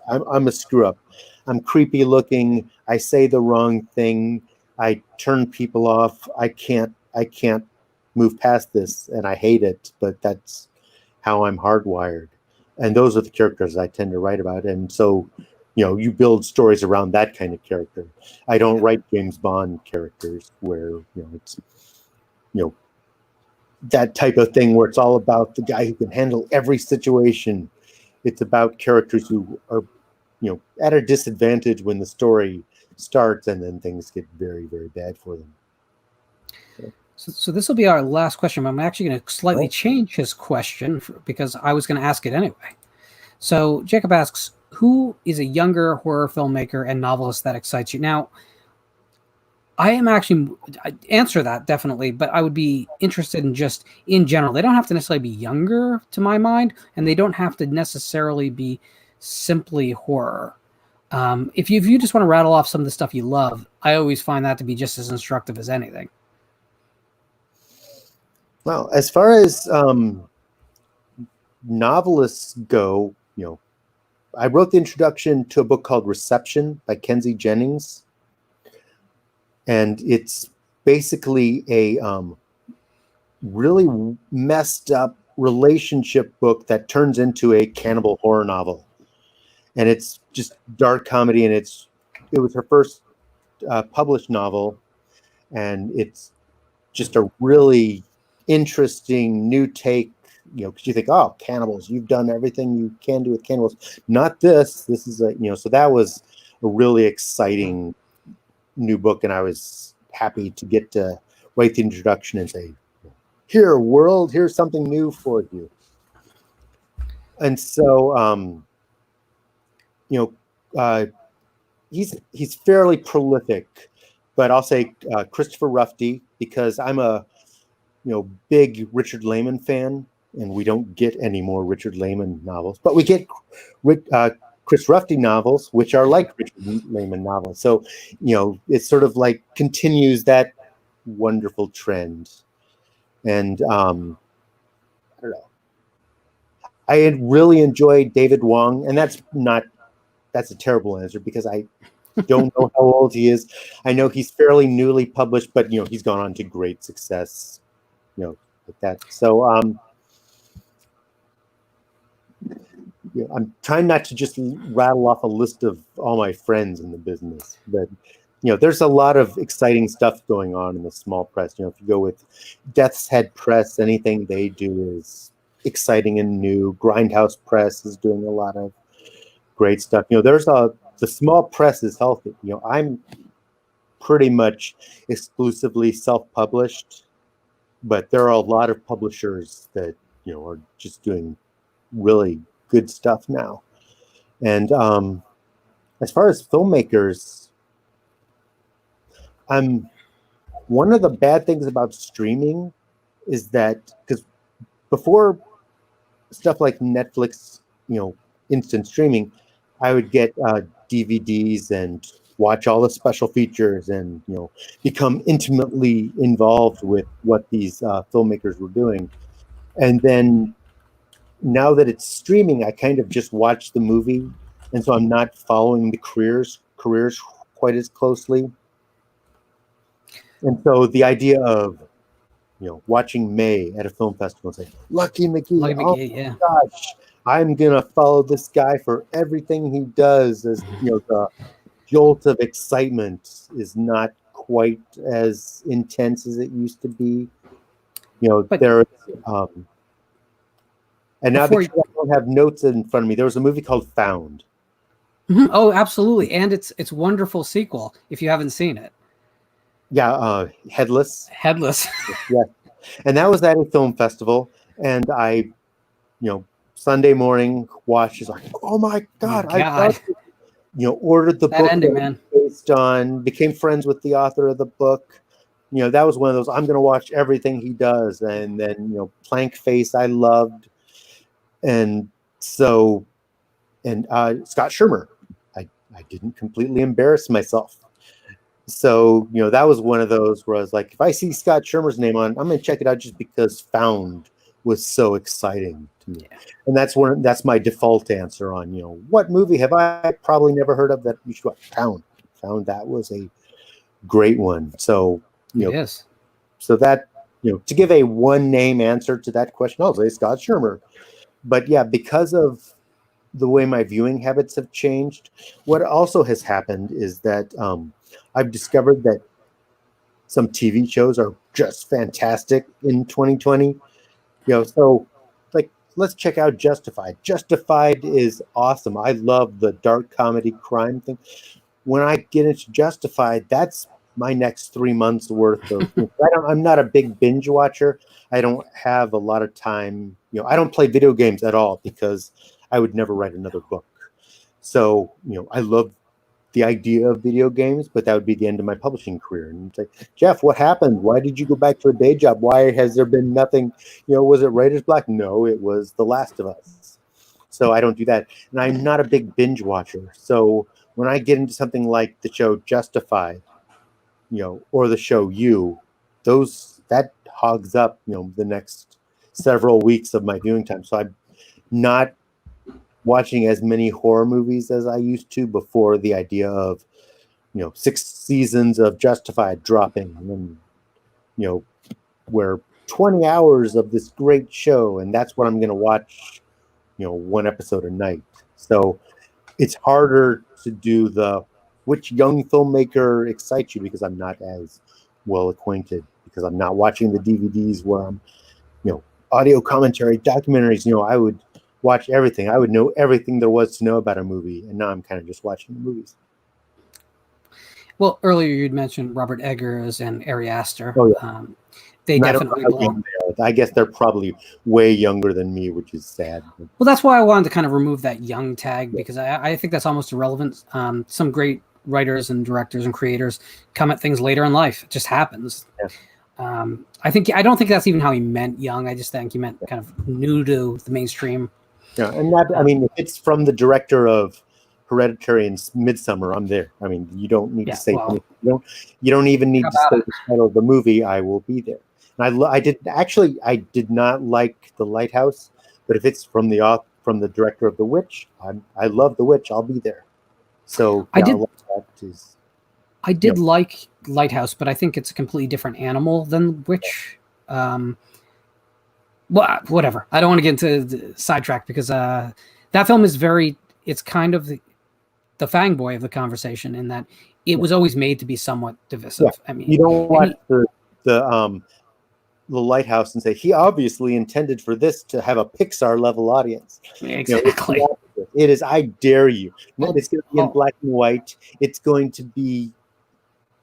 I'm a screw-up. I'm creepy-looking. I say the wrong thing. I turn people off. I can't, move past this and I hate it, but that's how I'm hardwired. And those are the characters I tend to write about. And so, you build stories around that kind of character. I don't write James Bond characters where, it's, that type of thing where it's all about the guy who can handle every situation. It's about characters who are, at a disadvantage when the story starts, and then things get very, very bad for them. So this will be our last question. I'm actually going to slightly change his question because I was going to ask it anyway. So Jacob asks, who is a younger horror filmmaker and novelist that excites you? Now, I answer that definitely, but I would be interested in just in general. They don't have to necessarily be younger to my mind, and they don't have to necessarily be simply horror. If you just want to rattle off some of the stuff you love, I always find that to be just as instructive as anything. Well, as far as novelists go, I wrote the introduction to a book called Reception by Kenzie Jennings. And it's basically a really messed up relationship book that turns into a cannibal horror novel. And it's just dark comedy, and it was her first published novel. And it's just a really interesting new take, because you think, oh, cannibals, you've done everything you can do with cannibals. Not this. This is so that was a really exciting new book, and I was happy to get to write the introduction and say, here, world, here's something new for you. And so, he's fairly prolific, but I'll say Christopher Ruffty, because I'm a big Richard Lehman fan, and we don't get any more Richard Lehman novels, but we get Chris Ruffty novels, which are like Richard Lehman novels. So, it's sort of like continues that wonderful trend. And I don't know. I had really enjoyed David Wong, and that's a terrible answer because I don't know how old he is. I know he's fairly newly published, but he's gone on to great success, like that. So I'm trying not to just rattle off a list of all my friends in the business, but there's a lot of exciting stuff going on in the small press. If you go with Death's Head Press, anything they do is exciting and new. Grindhouse Press is doing a lot of great stuff. The small press is healthy. I'm pretty much exclusively self-published, but there are a lot of publishers that are just doing really good stuff now. And as far as filmmakers, one of the bad things about streaming is that, because before stuff like Netflix, instant streaming, I would get DVDs and watch all the special features and become intimately involved with what these filmmakers were doing. And then now that it's streaming, I kind of just watch the movie, and so I'm not following the careers quite as closely. And so the idea of watching May at a film festival and say, Lucky McGee, yeah. Gosh, I'm gonna follow this guy for everything he does. As the jolt of excitement is not quite as intense as it used to be. There. And now because I don't have notes in front of me, there was a movie called Found. Mm-hmm. Oh, absolutely, and it's wonderful sequel if you haven't seen it. Yeah, Headless. Yeah, and that was at a film festival, and I, Sunday morning watched. Is like, oh my god! I ordered the book ending, man. based on, became friends with the author of the book. That was one of those. I'm going to watch everything he does, and then Plank Face I loved, and so, and Scott Shermer, I didn't completely embarrass myself. So, that was one of those where I was like, if I see Scott Shermer's name on, I'm going to check it out just because Found was so exciting to me. Yeah. And that's my default answer on, what movie have I probably never heard of that you should watch? Found. That was a great one. So, yes. So that, to give a one name answer to that question, I'll say Scott Shermer. But yeah, because of the way my viewing habits have changed, what also has happened is that I've discovered that some TV shows are just fantastic in 2020. So like let's check out Justified. Justified is awesome. I love the dark comedy crime thing. When I get into Justified, that's my next 3 months worth of. I'm not a big binge watcher. I don't have a lot of time. I don't play video games at all because I would never write another book. So I love the idea of video games, but that would be the end of my publishing career. And it's like, Jeff, what happened? Why did you go back to a day job? Why has there been nothing? Was it Writer's Block? No, it was The Last of Us. So I don't do that. And I'm not a big binge watcher. So when I get into something like the show Justified, or the show You, that hogs up, the next several weeks of my viewing time. So I'm not watching as many horror movies as I used to before the idea of, 6 seasons of Justified dropping, and then, where 20 hours of this great show, and that's what I'm going to watch, one episode a night. So it's harder to do which young filmmaker excites you, because I'm not as well acquainted, because I'm not watching the DVDs where I'm, audio commentary, documentaries. I would watch everything. I would know everything there was to know about a movie, and now I'm kind of just watching the movies. Well, earlier you'd mentioned Robert Eggers and Ari Aster. Oh, yeah. They definitely belong. I guess they're probably way younger than me, which is sad. Well, that's why I wanted to kind of remove that young tag, because I think that's almost irrelevant. Some great writers and directors and creators come at things later in life. It just happens. Yeah. I don't think that's even how he meant young. I just think he meant kind of new to the mainstream. Yeah, and if it's from the director of Hereditary and Midsummer, I'm there. You don't need to say anything. You don't even need to say the title of the movie. I will be there. And I did not like The Lighthouse, but if it's from the director of The Witch, I love The Witch. I'll be there. So I did like Lighthouse, but I think it's a completely different animal than Witch. Well, whatever. I don't want to get into the sidetrack, because that film is it's kind of the fangboy of the conversation, in that it was always made to be somewhat divisive. Yeah. You don't watch the Lighthouse and say, he obviously intended for this to have a Pixar level audience. Exactly. It is, I dare you. It's going to be in black and white. It's going to be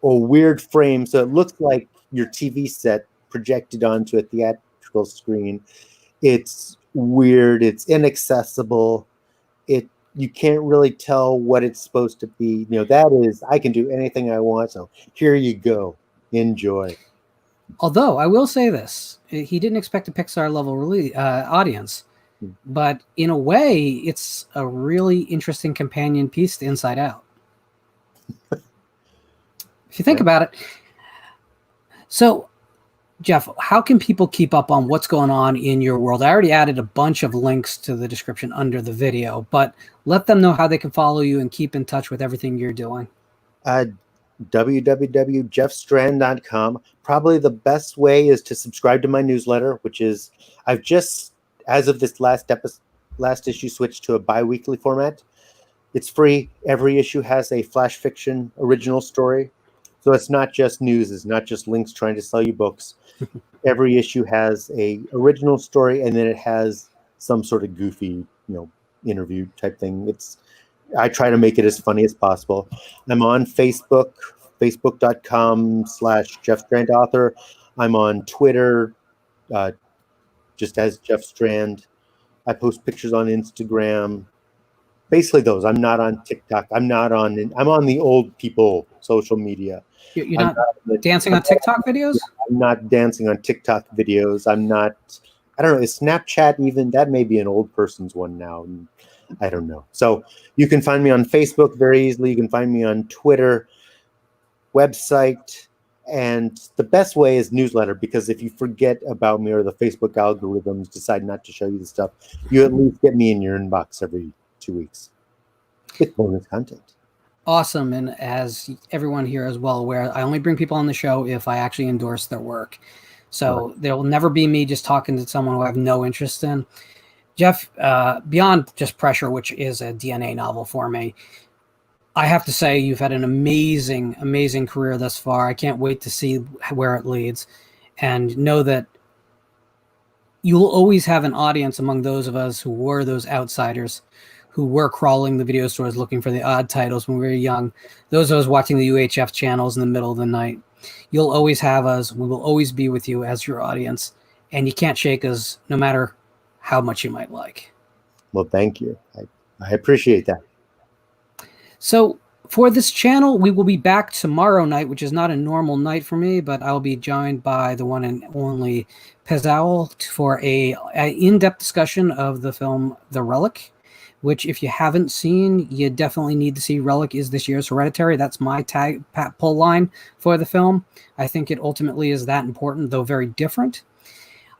a weird frame, so it looks like your TV set projected onto a theatrical screen. It's weird. It's inaccessible. You can't really tell what it's supposed to be. I can do anything I want. So here you go. Enjoy. Although I will say this, he didn't expect a Pixar level audience, but in a way, it's a really interesting companion piece to Inside Out. If you think about it. So, Jeff, how can people keep up on what's going on in your world? I already added a bunch of links to the description under the video, but let them know how they can follow you and keep in touch with everything you're doing. www.jeffstrand.com. Probably the best way is to subscribe to my newsletter, which is, I've just, as of this last issue, switched to a bi-weekly format. It's free. Every issue has a flash fiction original story. So it's not just news. It's not just links trying to sell you books. Every issue has a original story, and then it has some sort of goofy, interview type thing. I try to make it as funny as possible. I'm on Facebook, facebook.com/Jeff Strand author. I'm on Twitter, just as Jeff Strand. I post pictures on Instagram. Basically those. I'm not on TikTok. I'm on the old people social media. You're not dancing on TikTok videos? I'm not dancing on TikTok videos. I don't know. Is Snapchat even? That may be an old person's one now. I don't know. So you can find me on Facebook very easily. You can find me on Twitter, website, and the best way is newsletter, because if you forget about me or the Facebook algorithms decide not to show you the stuff, you at least get me in your inbox every 2 weeks. It's bonus content. Awesome. And as everyone here is well aware, I only bring people on the show if I actually endorse their work. So there will never be me just talking to someone who I have no interest in. Jeff, beyond just Pressure, which is a DNA novel for me, I have to say you've had an amazing, amazing career thus far. I can't wait to see where it leads, and know that you'll always have an audience among those of us who were those outsiders, who were crawling the video stores looking for the odd titles when we were young, those of us watching the UHF channels in the middle of the night. You'll always have us. We will always be with you as your audience, and you can't shake us no matter how much you might like. Well, thank you. I appreciate that. So for this channel, we will be back tomorrow night, which is not a normal night for me, but I'll be joined by the one and only Pezowel for a in-depth discussion of the film The Relic, which if you haven't seen, you definitely need to see. Relic is this year's Hereditary. That's my pull line for the film. I think it ultimately is that important, though very different.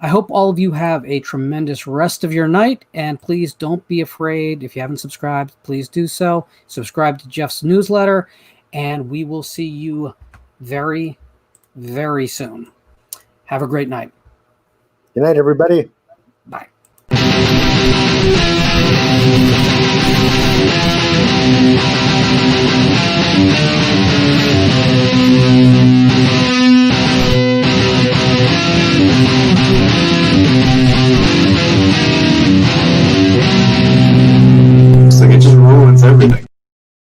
I hope all of you have a tremendous rest of your night, and please don't be afraid. If you haven't subscribed, please do so. Subscribe to Jeff's newsletter, and we will see you very, very soon. Have a great night. Good night, everybody. Bye.